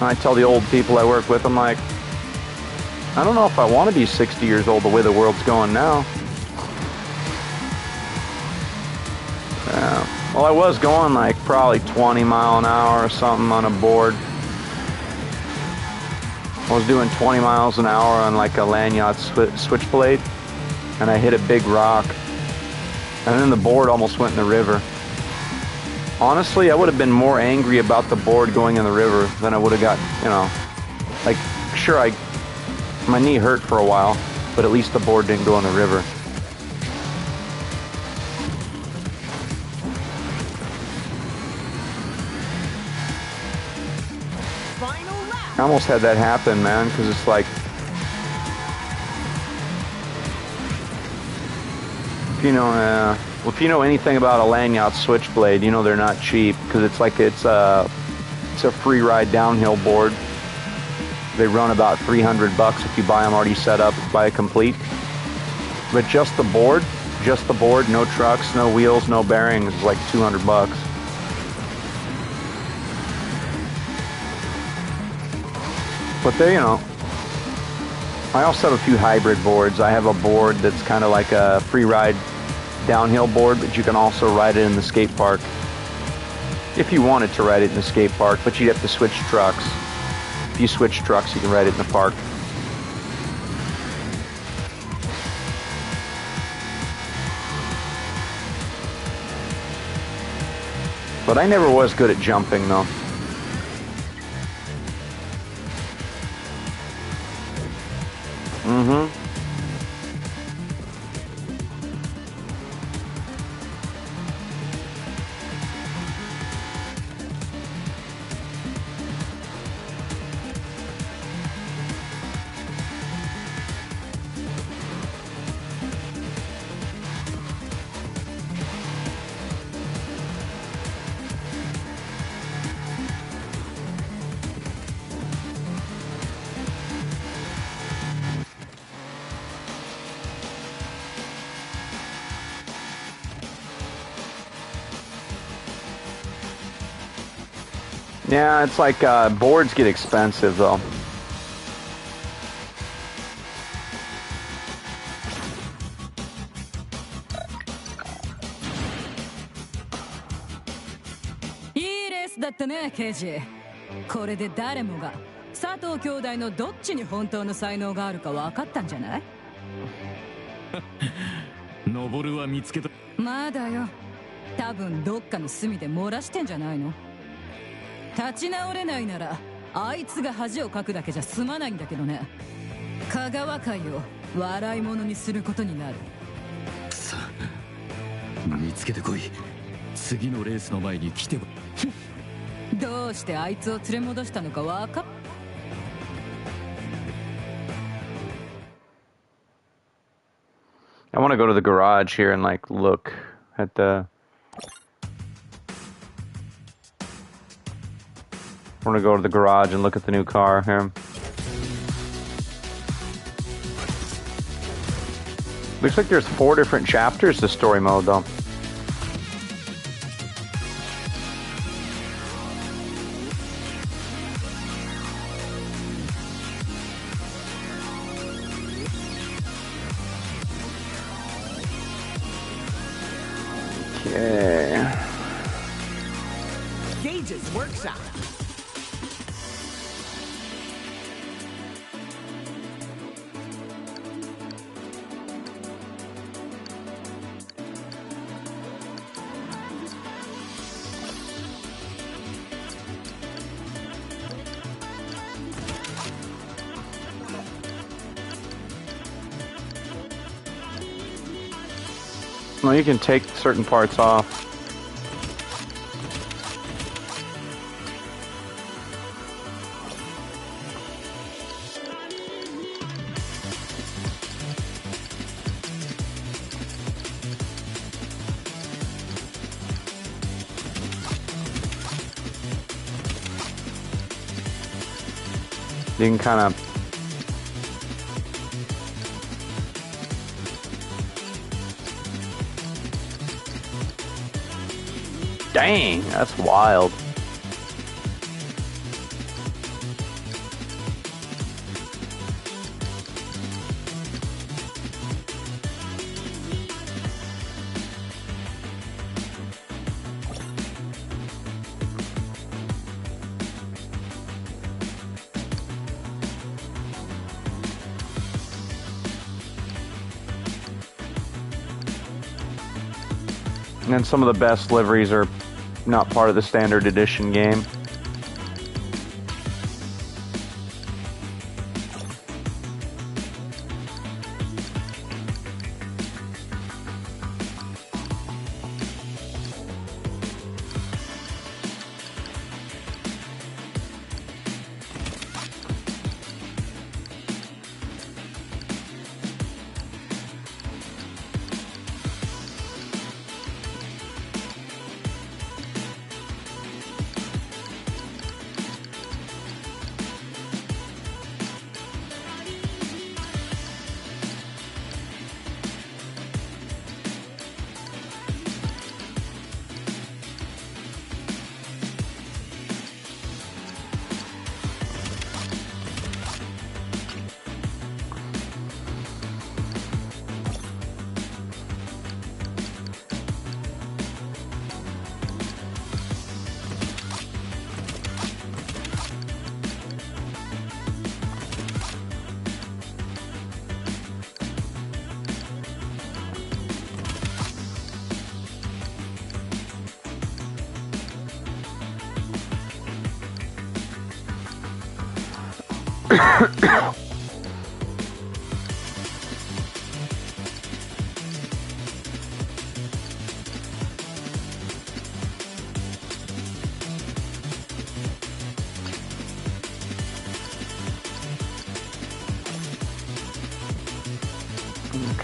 I tell the old people I work with, I'm like, I don't know if I want to be 60 years old the way the world's going now. Yeah. Well, I was going like probably 20 mile an hour or something on a board. I was doing 20 miles an hour on like a lanyard switchblade, and I hit a big rock, and then the board almost went in the river. Honestly, I would have been more angry about the board going in the river than I would have got, you know, like, sure, my knee hurt for a while, but at least the board didn't go in the river. Final lap. almost had that happen, man, because it's like, if you know anything about a lanyard switchblade, you know they're not cheap, because it's a free ride downhill board. They run about $300 if you buy them already set up, buy a complete. But just the board, no trucks, no wheels, no bearings, is like $200. But they, I also have a few hybrid boards. I have a board that's kind of like a free ride downhill board, but you can also ride it in the skate park. If you wanted to ride it in the skate park, but you'd have to switch trucks. If you switch trucks, you can ride it in the park. But I never was good at jumping, though. Yeah, it's like boards get expensive though.いいレースだったね、ケイジ。これで誰もが佐藤兄弟のどっちに本当の才能があるか分かったんじゃない？登るは見つけた。まだよ。多分どっかの隅で漏らしてんじゃないの？立ち直れないならあいつが恥をかくだけじゃ済まないんだけどね。香川会を笑い物にすることになる。さあ見つけてこい。次のレースの前に来てば。どうしてあいつを連れ戻したのかわかっ。I want to go to the garage here and like look at the. I want to go to the garage and look at the new car here. Looks like there's 4 different chapters to story mode though. Okay. Gage's workshop. Well, you can take certain parts off. You can kind of dang, that's wild. And some of the best liveries are not part of the standard edition game.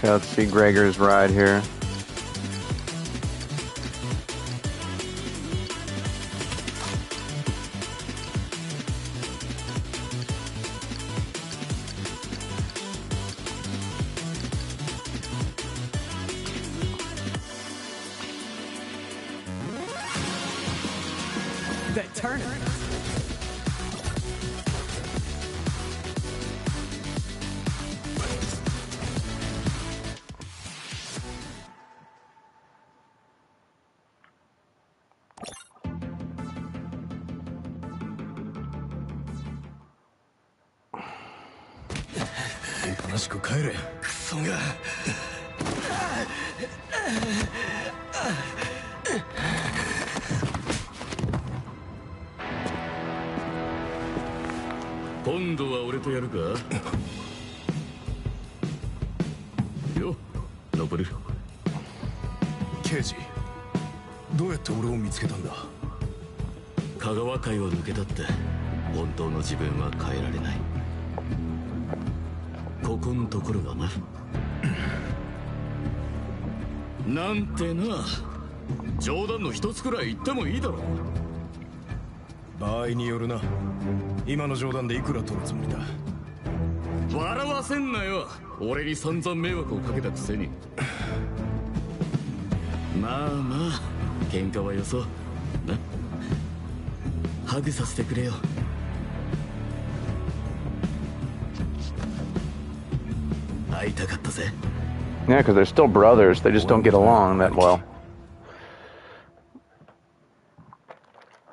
Okay, let's see Gregor's ride here. That turner.今度は俺とやるかよ、登る。刑事、どうやって俺を見つけたんだ？香川会を抜けたって本当の自分は変えられない。ここのところがな。なんてな、冗談の一つくらい言ってもいいだろう。場合によるな。今の冗談でいくら取るつもりだ？笑わせんなよ、俺に散々迷惑をかけたくせに。まあまあ、喧嘩はよそうな。ハグさせてくれよ。会いたかったぜ。 Yeah, because they're still brothers. They just don't get along that well.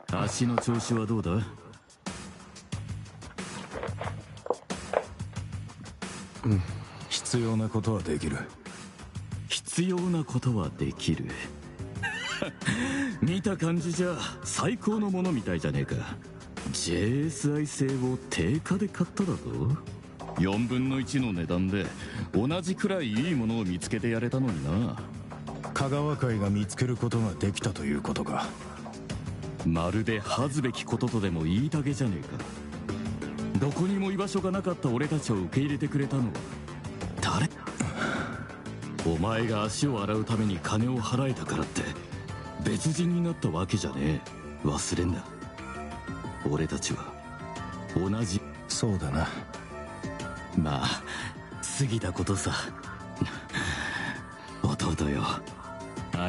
足の調子はどうだ？必要なことはできる。必要なことはできる。見た感じじゃ最高のものみたいじゃねえか。 JSI 製を定価で買っただと？4分の1の値段で同じくらいいいものを見つけてやれたのにな。香川会が見つけることができたということか。まるで恥ずべきこととでも言いたげじゃねえか。どこにも居場所がなかった俺たちを受け入れてくれたのは誰？お前が足を洗うために金を払えたからって別人になったわけじゃねえ。忘れんな。俺たちは同じ。そうだな。まあ過ぎたことさ。弟よ、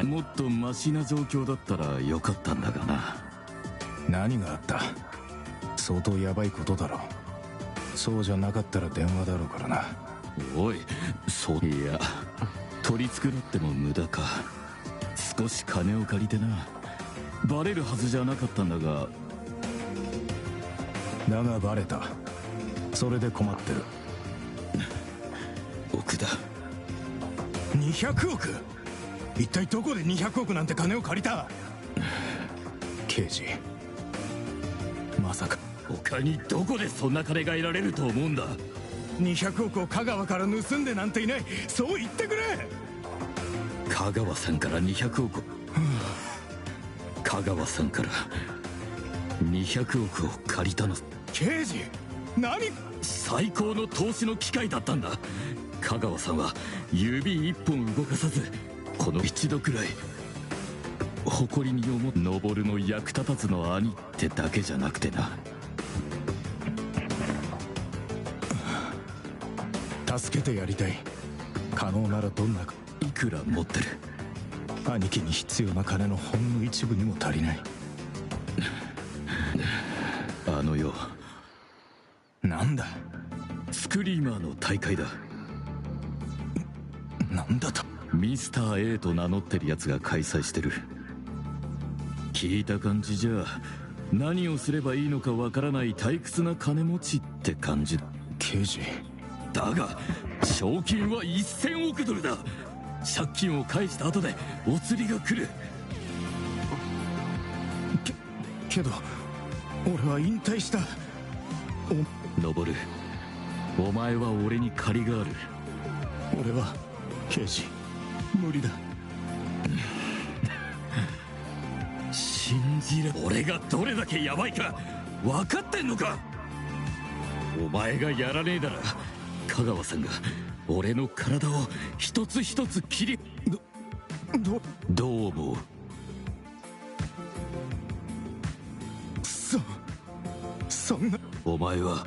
もっとマシな状況だったらよかったんだがな。何があった？相当ヤバいことだろ。そうじゃなかったら電話だろうからな。おい、そういや、取り繕っても無駄か。少し金を借りてな。バレるはずじゃなかったんだが。だがバレた。それで困ってる。億だ。200億？一体どこで200億なんて金を借りた？刑事、まさか他にどこでそんな金が得られると思うんだ。200億を香川から盗んでなんていない。そう言ってくれ。香川さんから200億。香川さんから200億を借りたの。刑事、何？最高の投資の機会だったんだ。香川さんは指一本動かさず、この一度くらい誇りに思う。登の役立たずの兄ってだけじゃなくてな。助けてやりたい。可能ならどんな。いくら持ってる？兄貴に必要な金のほんの一部にも足りない。あのよ。なんだ？スクリーマーの大会だ。なんだと？ミスター A と名乗ってるやつが開催してる。聞いた感じじゃ何をすればいいのかわからない退屈な金持ちって感じ。刑事だが賞金は1000億ドルだ。借金を返した後でお釣りが来る。けど俺は引退した。登る、お前は俺に借りがある。俺は刑事無理だ。信じら俺がどれだけヤバいか分かってんのか。お前がやらねえなら香川さんが俺の体を一つ一つ切りどう思う。そんな。お前は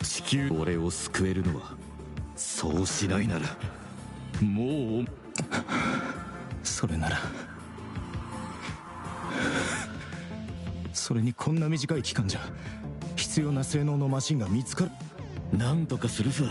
地球俺を救えるのはそうしないならもうそれならそれにこんな短い期間じゃ必要な性能のマシンが見つかる。なんとかするさ。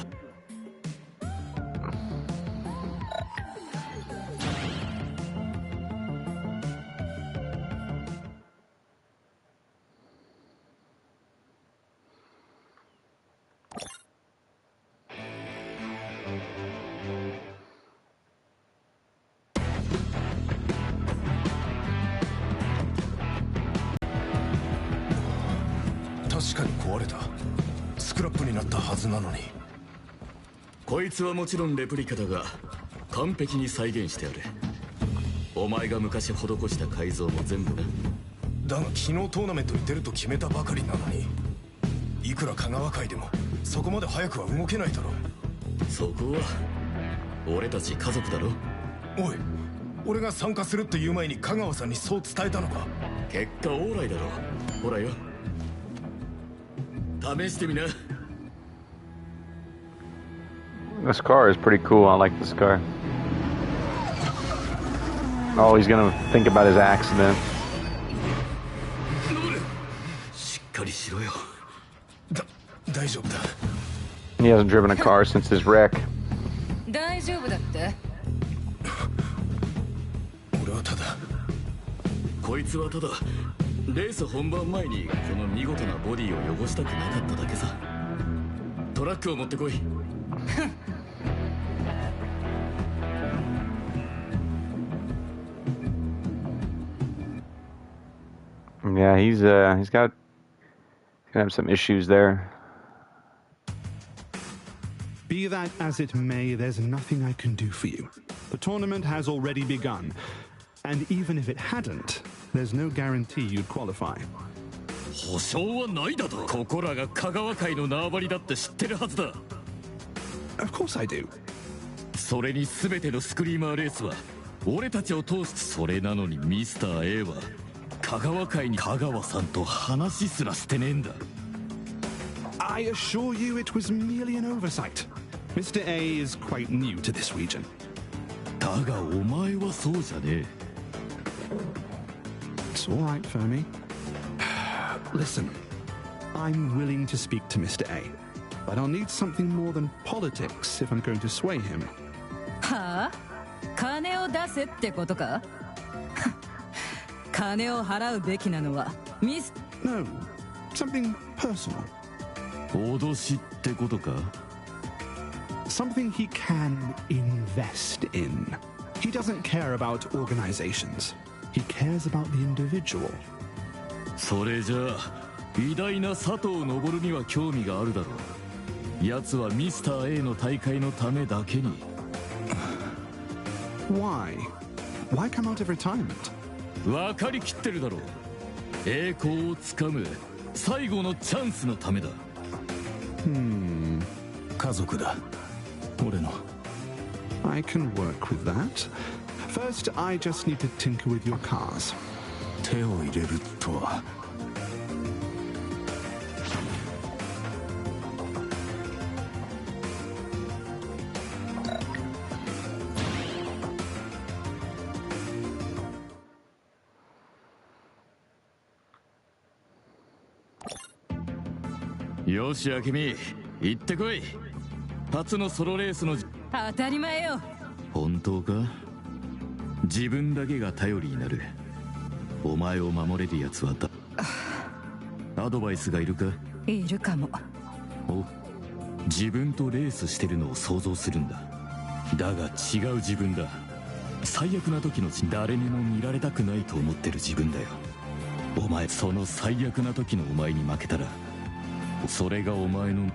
確かに壊れた。スクラップになったはずなのに。こいつはもちろんレプリカだが完璧に再現してある。お前が昔施した改造も全部な。だが昨日トーナメントに出ると決めたばかりなのに、いくら香川会でもそこまで早くは動けないだろう。そこは俺たち家族だろ。おい、俺が参加するって言う前に香川さんにそう伝えたのか。結果オーライだろ。ほらよ、試してみな。 This car is pretty cool. I like this car. Oh, he's gonna think about his accident. しっかりしろよ。大丈夫だ。 He hasn't driven a car since his wreck. 大丈夫だって。俺はただ。こいつはただレース本番前にこの見事なボディを汚したくなかっただけさ。トラックを持ってこい。Yeah, he's gonna have some issues there. Be that as it may, there's nothing I can do for you. The tournament has already begun, and even if it hadn't, there's no guarantee you'd qualify. 保証はないだと。ここらが香川会の縄張りだって知ってるはずだ。Of course I do. それに全てのスクリーマーレースは俺たちを通して。それなのにミスター A は香川会に香川さんと話すらしてねえんだ。 I assure you it was merely an oversight. Mr. A is quite new to this region. だがお前はそうじゃねえ。 It's all right, Fermi. Listen, I'm willing to speak to Mr. A, but I'll need something more than politics if I'm going to sway him. はあ？金を出せってことか？金を払うべきなのはミス。 No, something personal. 脅しってことか？ Something he can invest in. He doesn't care about organizations. He cares about the individual. それじゃあ偉大な佐藤昇には興味があるだろう。奴はミスター A の大会のためだけに。 Why? Why come out of retirement? 分かりきってるだろう。栄光をつかむ最後のチャンスのためだ。家族だ。俺の。 I can work with that. First, I just need to tinker with your cars. 手を入れるとは。よし、あけみ、行ってこい。初のソロレースの。当たり前よ。本当か？自分だけが頼りになる。お前を守れるやつはアドバイスがいるか？いるかも。お、自分とレースしてるのを想像するんだ。だが違う自分だ。最悪な時の誰にも見られたくないと思ってる自分だよ。お前、その最悪な時のお前に負けたらそれがお前の。違う。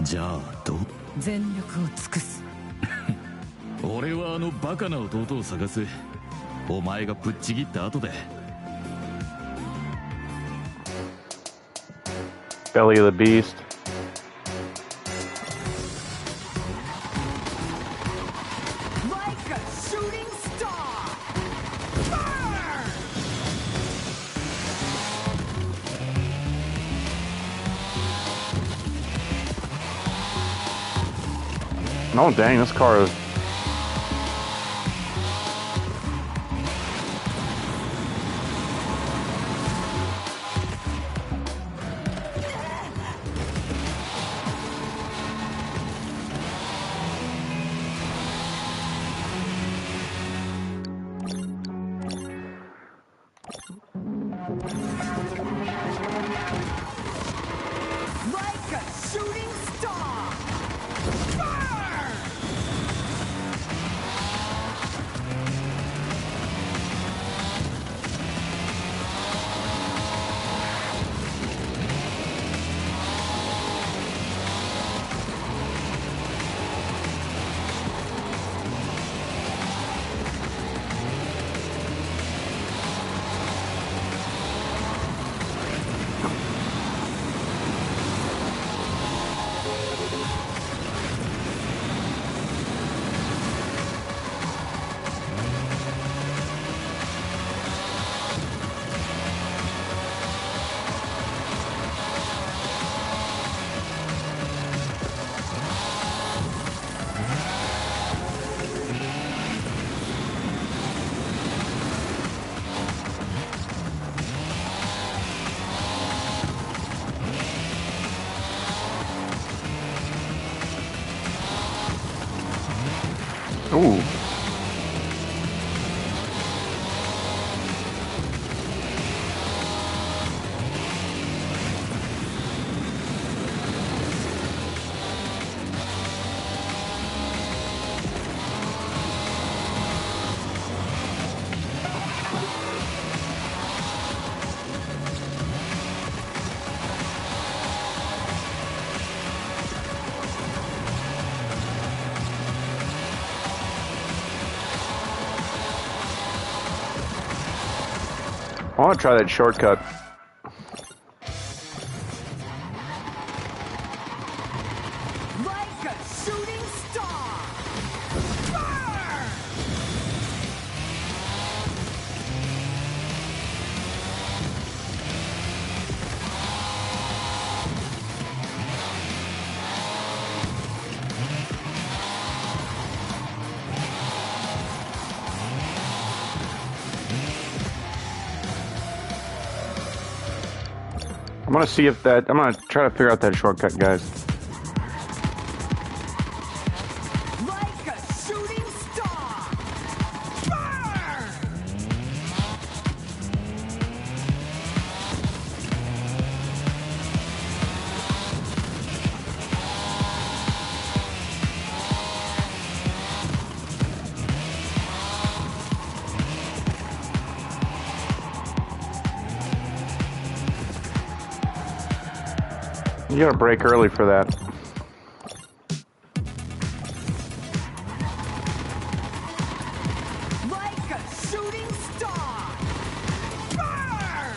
じゃあどう？全力を尽くす。俺はあのバカな弟を探す。お前がぶっちぎった後で。Belly of the beast. Like a shooting star! Burn! Oh dang, this car is... Like a shooting star! Burn! Ooh. I want to try that shortcut. Like a shooting star! Burn! I'm gonna see if that... I'm gonna try to figure out that shortcut, guys. Like a shooting star! Burn! You gotta break early for that. Like a shooting star! Burn!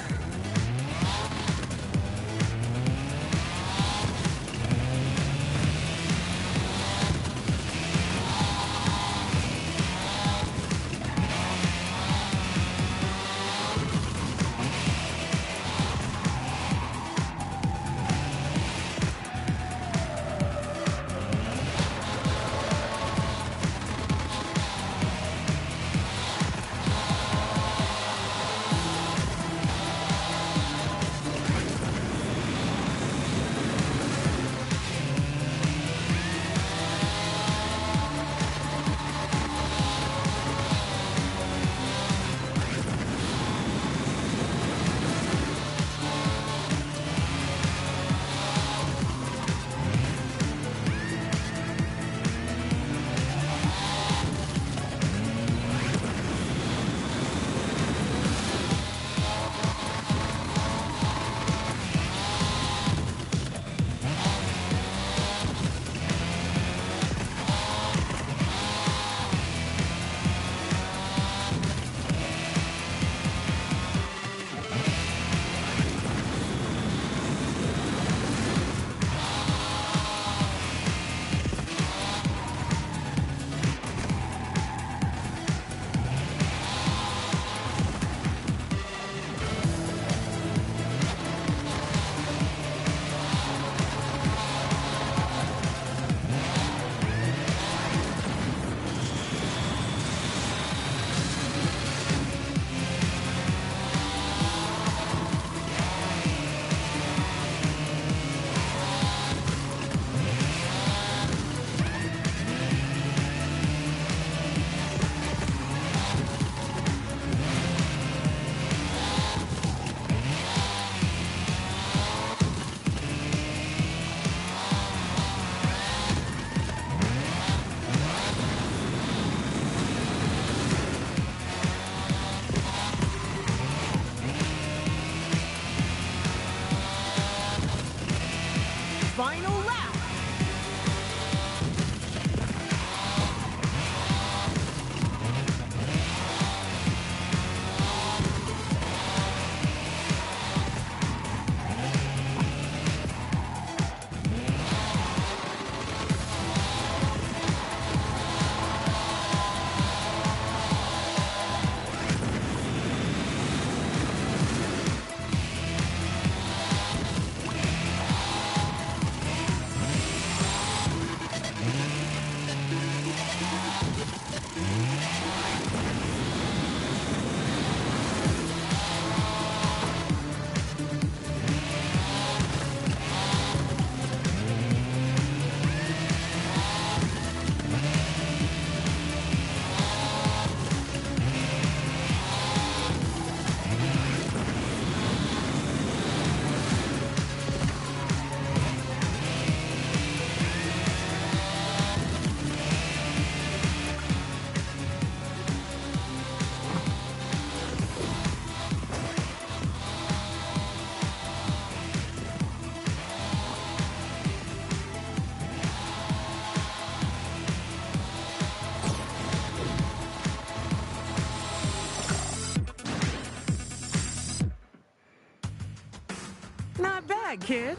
kid.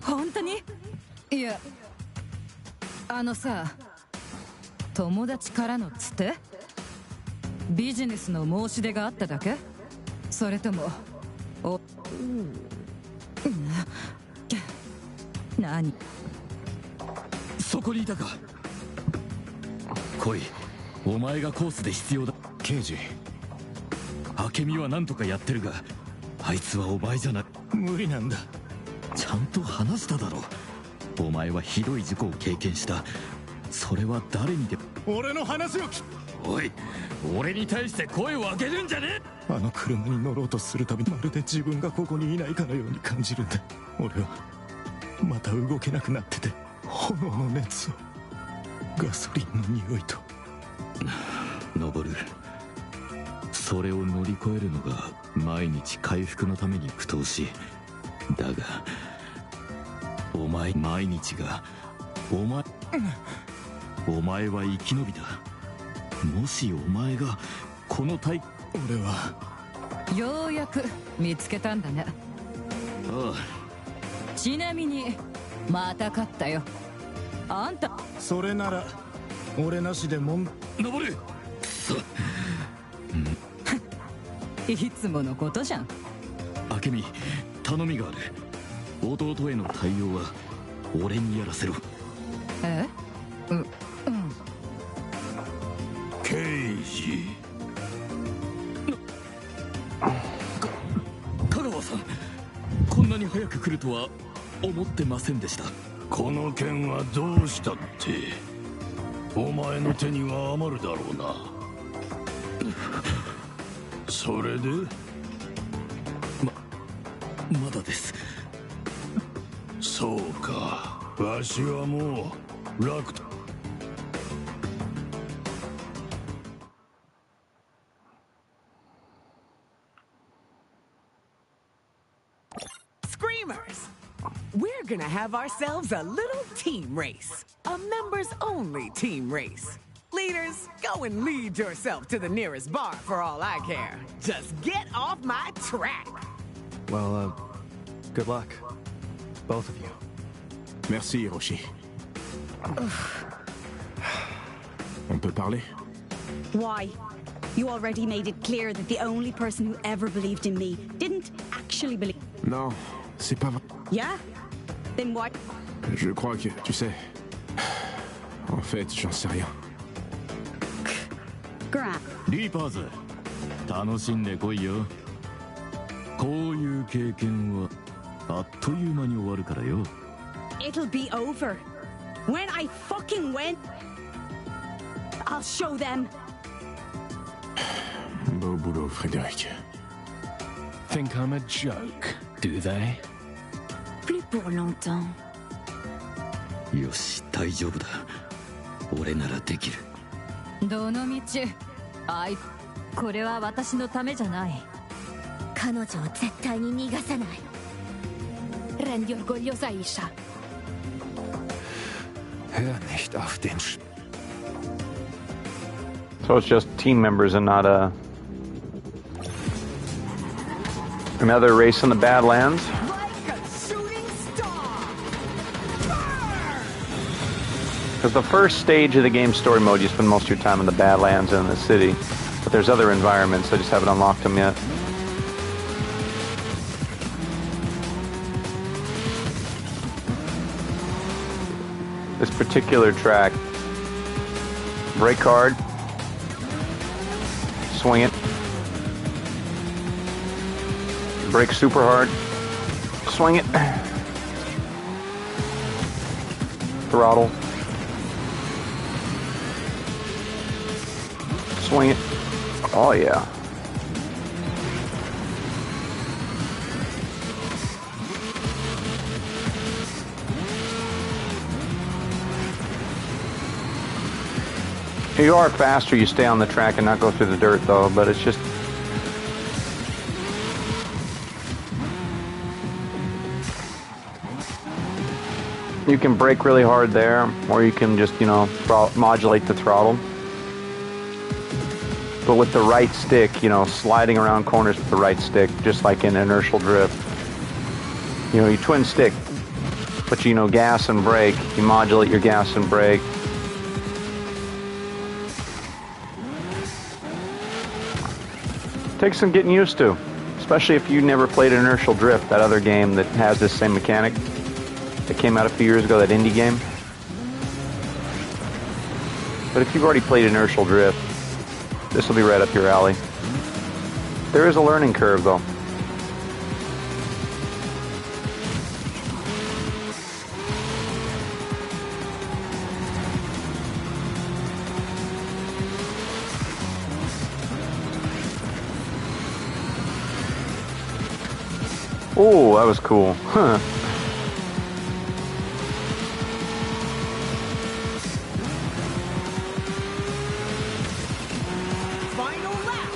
本当に？いや、さ、友達からのつて？ビジネスの申し出があっただけ？それとも、何？そこにいたか。来い、お前がコースで必要だ。刑事、明美は何とかやってるが、あいつはお前じゃない。無理なんだ。ちゃんと話しただろう。お前はひどい事故を経験した。それは誰にでも。俺の話をおい、俺に対して声を上げるんじゃねえ。あの車に乗ろうとするたびまるで自分がここにいないかのように感じるんだ。俺はまた動けなくなってて、炎の熱を、ガソリンの匂いと。登る。それを乗り越えるのが毎日回復のために苦闘し、だがお前毎日がお前は生き延びた。もしお前がこの俺はようやく見つけたんだね。ああ。ちなみにまた勝ったよ。あんたそれなら俺なしで登る。いつものことじゃん。明美、頼みがある。弟への対応は俺にやらせろ。え？うん。刑事。香川さん、こんなに早く来るとは思ってませんでした。この件はどうしたってお前の手には余るだろうな。それでまだです。そうか、わしはもう楽だ。Screamers! We're gonna have ourselves a little team race. A members-only team race. Leaders, go and lead yourself to the nearest bar for all I care. Just get off my track. Well, good luck. Both of you. Merci, Hiroshi. On peut parler? Why? You already made it clear that the only person who ever believed in me didn't actually believe. Non, c'est pas vrai. Yeah? Then what? Je crois que, tu sais... En fait, j'en sais rien. リーパーズ、楽しんでこいよ。こういう経験はあっという間に終わるからよ。It'll be over. When I fucking went, I'll show them. Beau boulot, Frédéric. Think I'm a joke, do they? Plus pour longtemps. よし、大丈夫だ。俺ならできる。どの道、これは私のためじゃない。彼女を絶対に逃がさない。Rendi orgogliosa Isha. Hör nicht auf den So it's just team members and not another race in the Badlands. Because the first stage of the game story mode, you spend most of your time in the Badlands and in the city. But there's other environments, I just haven't unlocked them yet. This particular track, brake hard, swing it, brake super hard, swing it, throttle, swing it. Oh yeah. You are faster, you stay on the track and not go through the dirt though, but it's just... You can brake really hard there, or you can just, you know, modulate the throttle. But with the right stick, you know, sliding around corners with the right stick, just like in inertial drift, You know, you twin stick, but you know, gas and brake. You modulate your gas and brake. Takes some getting used to, especially if you never played Inertial Drift, that other game that has this same mechanic that came out a few years ago, that indie game. But if you've already played Inertial Drift, this will be right up your alley. There is a learning curve, though. Oh, that was cool. Huh. Final lap.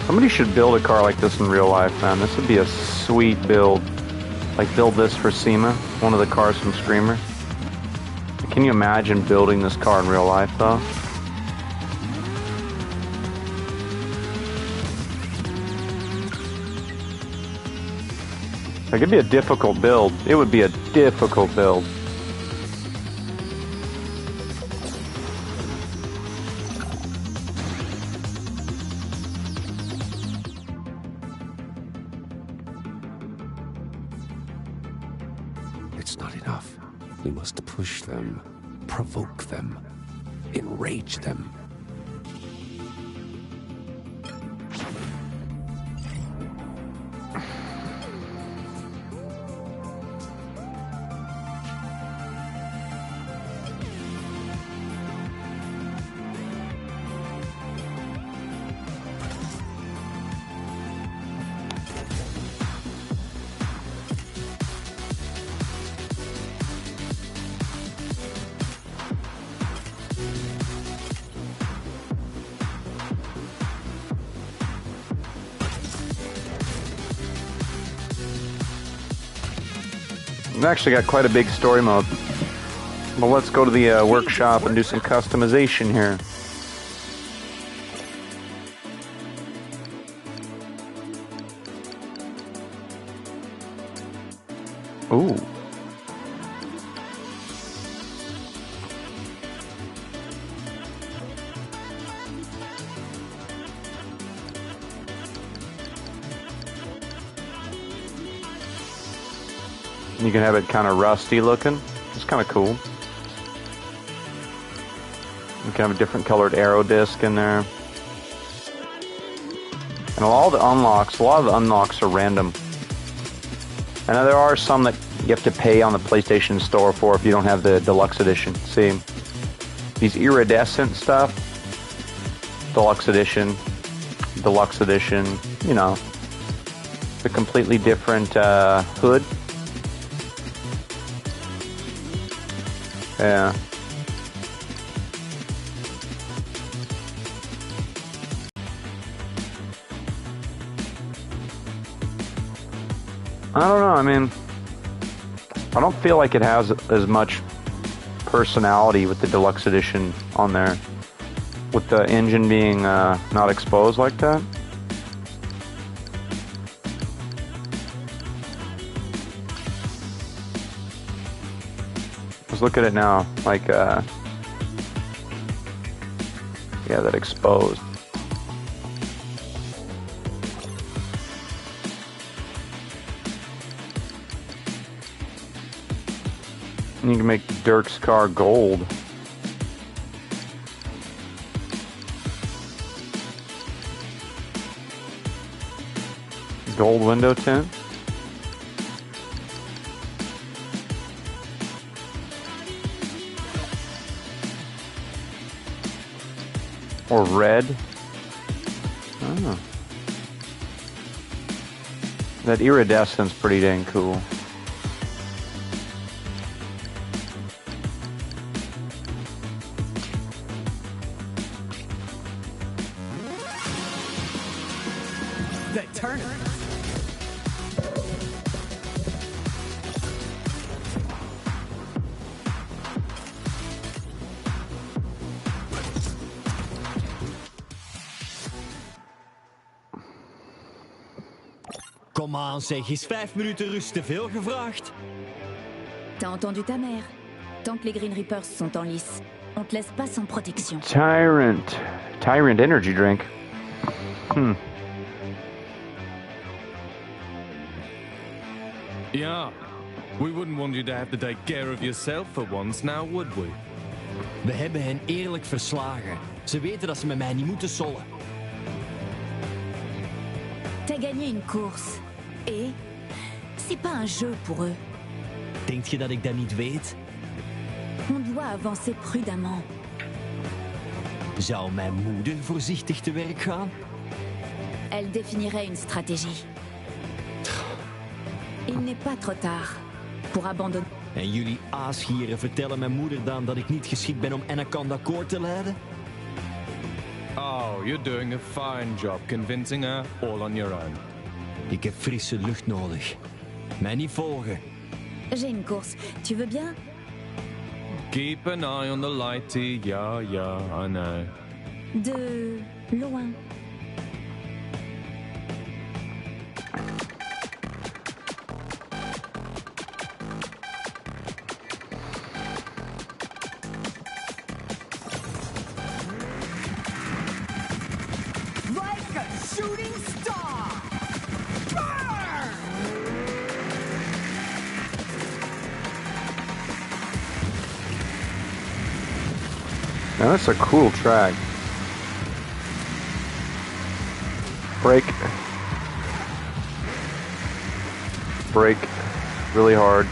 Somebody should build a car like this in real life, man. This would be a sweet build. Like, build this for SEMA, one of the cars from Screamer. Can you imagine building this car in real life, though? It could be a difficult build. It would be a difficult build. It's not enough. We must push them, provoke them, enrage them. We've actually got quite a big story mode. Well, let's go to the workshop and do some customization here. Ooh. You can have it kind of rusty looking. It's kind of cool. You can have a different colored arrow disc in there. And a lot of the unlocks are random. And there are some that you have to pay on the PlayStation Store for if you don't have the deluxe edition. See, these iridescent stuff, deluxe edition, you know, the completely different hood. Yeah. I don't know, I mean, I don't feel like it has as much personality with the deluxe edition on there, with the engine being not exposed like that. Let's look at it now, like, yeah, that exposed. You can make Dirk's car gold. Gold window tint. Or red. Oh. That iridescence pretty dang cool. The Turner. Kom aan zeg, is 5 minuten rust te veel gevraagd? T'as entendu ta mère? Tant que les Green Reapers sont en lice, on te laisse pas sans protection. Tyrant energy drink. Yeah, we wouldn't want you to have to take care of yourself for once, now would we? We hebben hen eerlijk verslagen. Ze weten dat ze met mij niet moeten sollen. T'as gagné une course. Et c'est pas un jeu pour eux. Denk je dat ik dat niet weet? On doit avancer prudemment. Zou mijn moeder voorzichtig te werk gaan? Elle définirait une stratégie. Il n'est pas trop tard pour abandonner. En jullie aasgieren vertellen mijn moeder dan dat ik niet geschikt ben om Anaconda Core te leiden? Oh, you're doing a fine job convincing her all on your own. Ik heb frisse lucht nodig. Mij niet volgen. J'ai une course. Tu veux bien? Keep an eye on the lighty. Yeah, I know. De loin. Like a shooting star! Burn! Now that's a cool track. Brake. Brake really hard.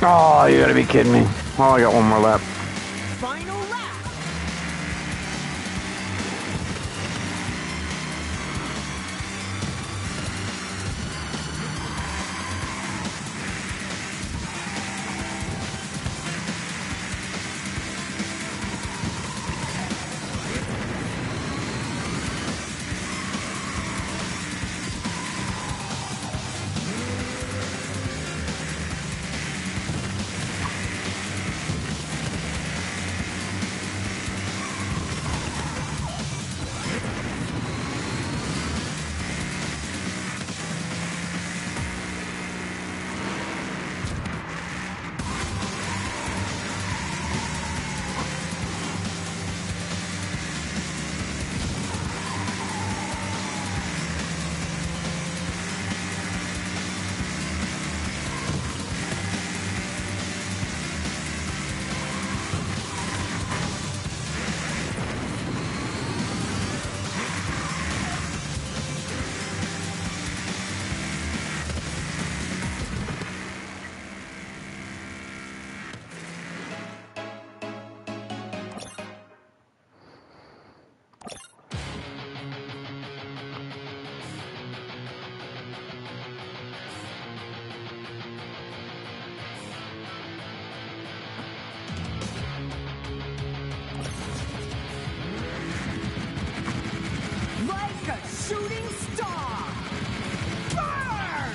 Oh, you gotta be kidding me. Oh, I got one more lap. Final lap! shooting star! Burn!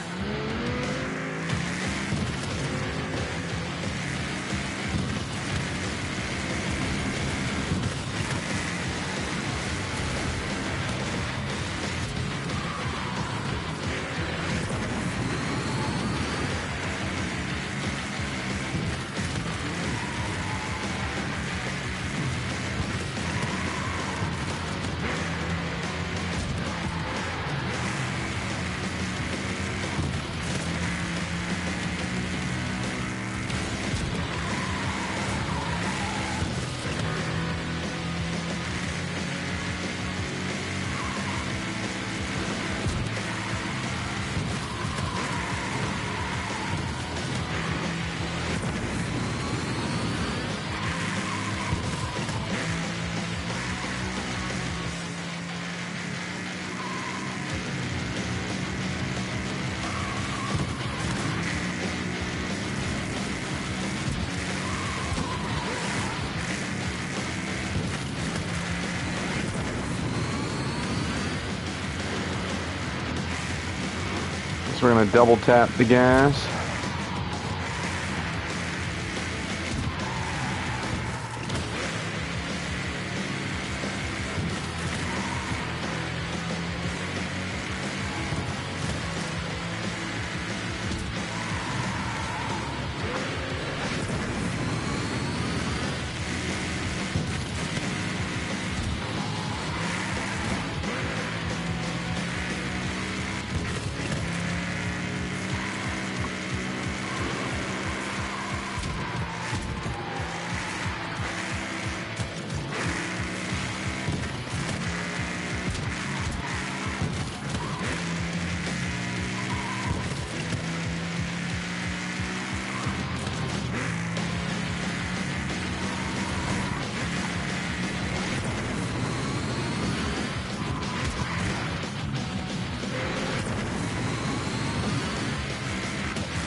So we're gonna double tap the gas.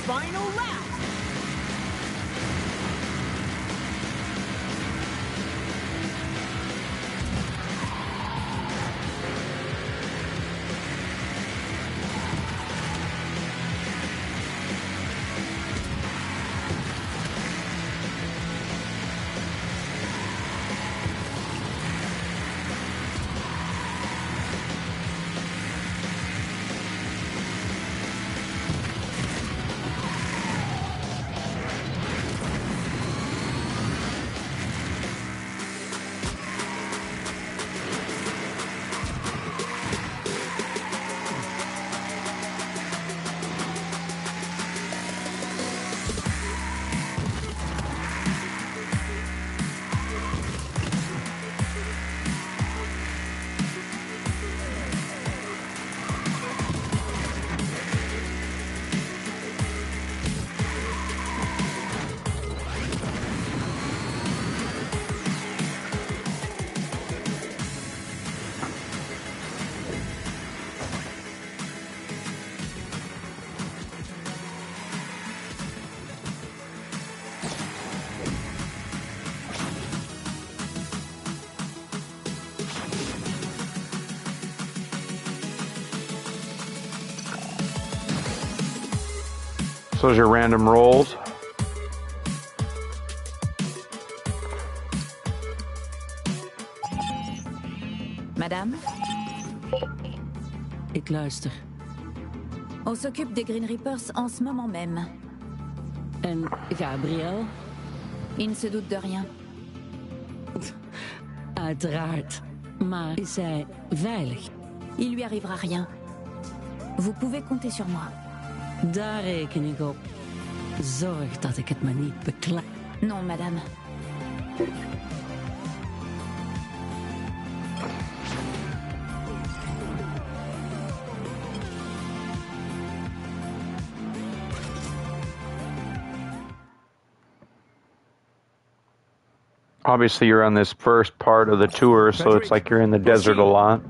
Final lap! So those are your random rolls. Madame? Ik luister. On s'occupe des Green Reapers en ce moment même. En Gabriel? Il ne se doute de rien. Uiteraard. Maar is zij veilig? Il lui arrivera rien. Vous pouvez compter sur moi. Daar reken ik op. Zorg dat ik het me niet bekla... Non, madame. Obviously, you're on this first part of the tour, so it's like you're in the desert a lot.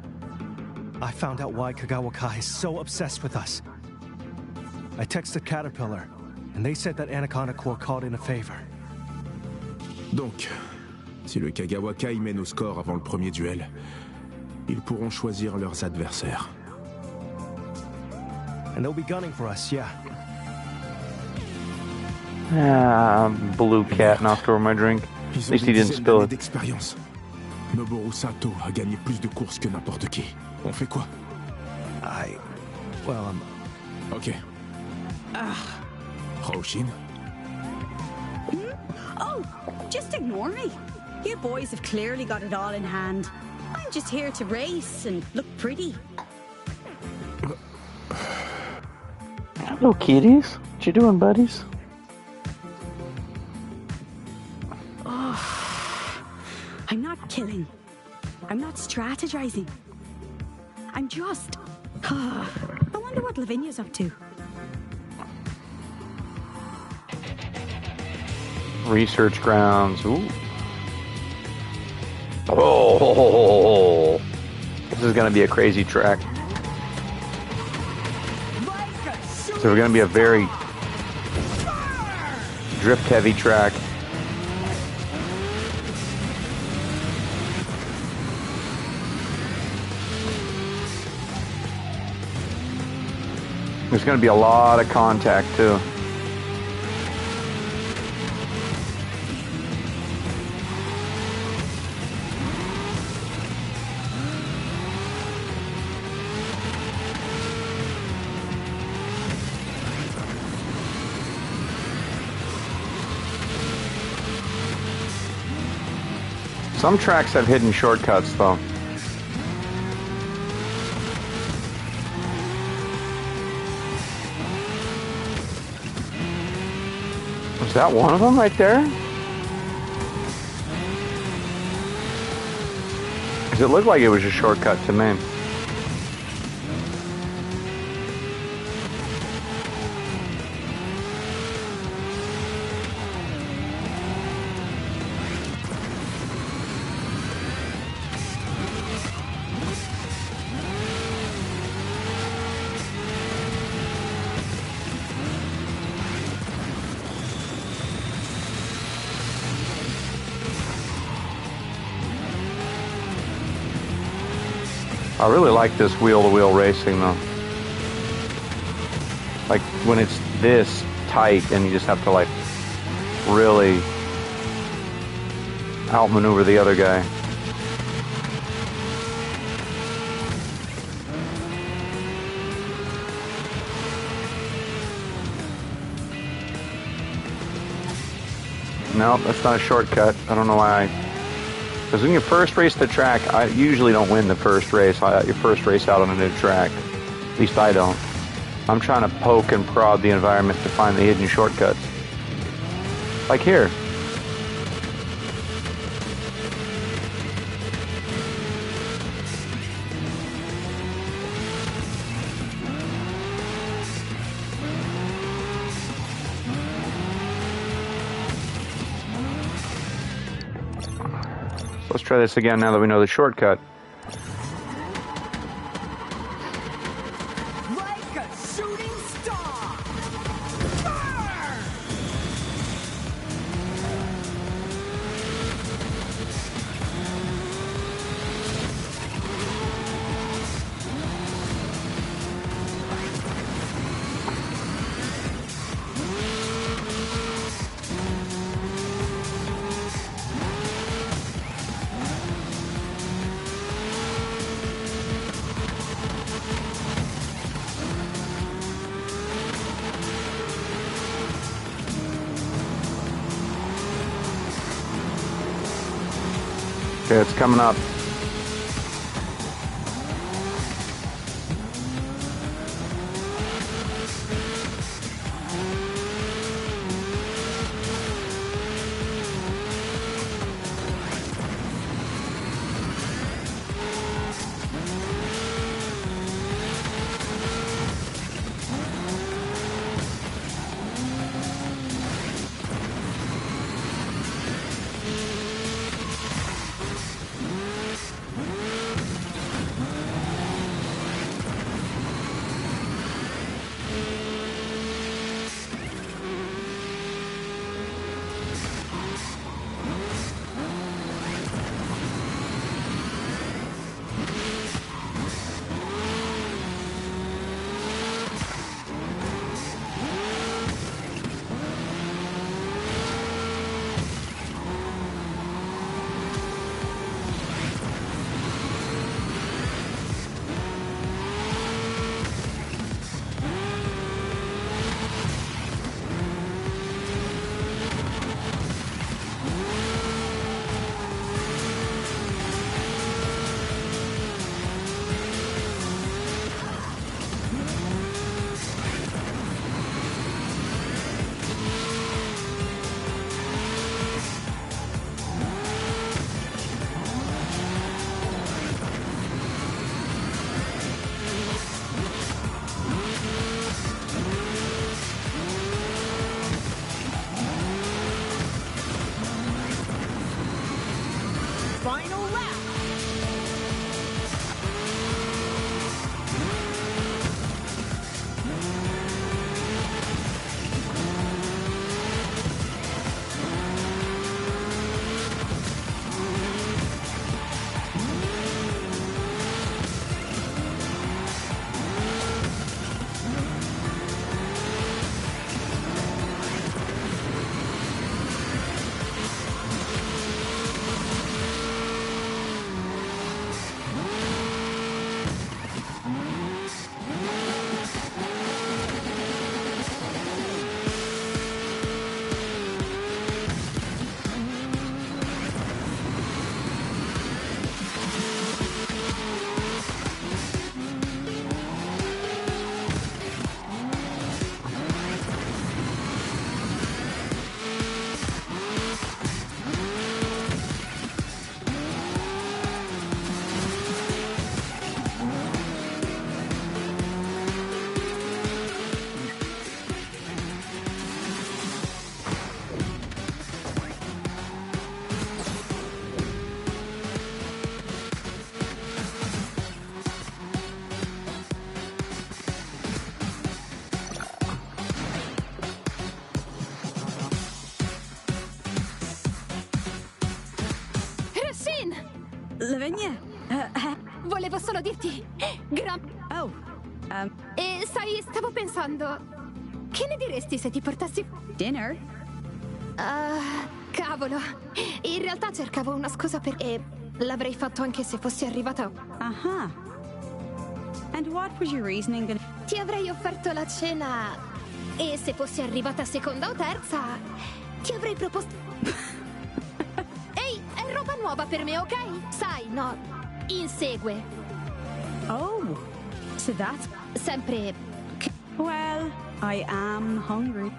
I found out why Kagawa-kai is so obsessed with us. I texted Caterpillar, and they said that Anaconda Corps called in a favor. Donc, si le Kagawa-kai mène au score avant le premier duel, Ils pourront choisir leurs adversaires. And they'll be gunning for us, yeah. Ah, blue cat knocked over my drink. At least he didn't spill it. D'expérience. Noboru Sato a gagné plus de courses que n'importe qui. On fait quoi? Well, Ok. Roshin? Oh, just ignore me. You boys have clearly got it all in hand. I'm just here to race and look pretty. Hello, kitties. What you doing, buddies? I'm not killing. I'm not strategizing. I'm just... I wonder what Lavinia's up to. Research grounds. Ooh. Oh, this is going to be a crazy track. So we're going to be a very drift-heavy track. There's going to be a lot of contact, too. Some tracks have hidden shortcuts, though. Is that one of them right there? Because it looked like it was a shortcut to me. I really like this wheel-to-wheel racing, though. Like, when it's this tight and you just have to, like, really outmaneuver the other guy. No, that's not a shortcut. I don't know why. Because when you first race the track, I usually don't win the first race. Your first race out on a new track. At least I don't. I'm trying to poke and prod the environment to find the hidden shortcuts. Like here. Let's try this again now that we know the shortcut. Like a shooting star! Fire! Okay, it's coming up. Volevo solo dirti... E sai, stavo pensando... Che ne diresti se ti portassi... Dinner? Cavolo. In realtà cercavo una scusa per... E l'avrei fatto anche se fossi arrivata... And what was your reasoning? Ti avrei offerto la cena... E se fossi arrivata seconda o terza... Ti avrei proposto... Ehi, è roba nuova per me, ok? Sai, no... Insegue. Oh, so that's... Sempre... Well, I am hungry.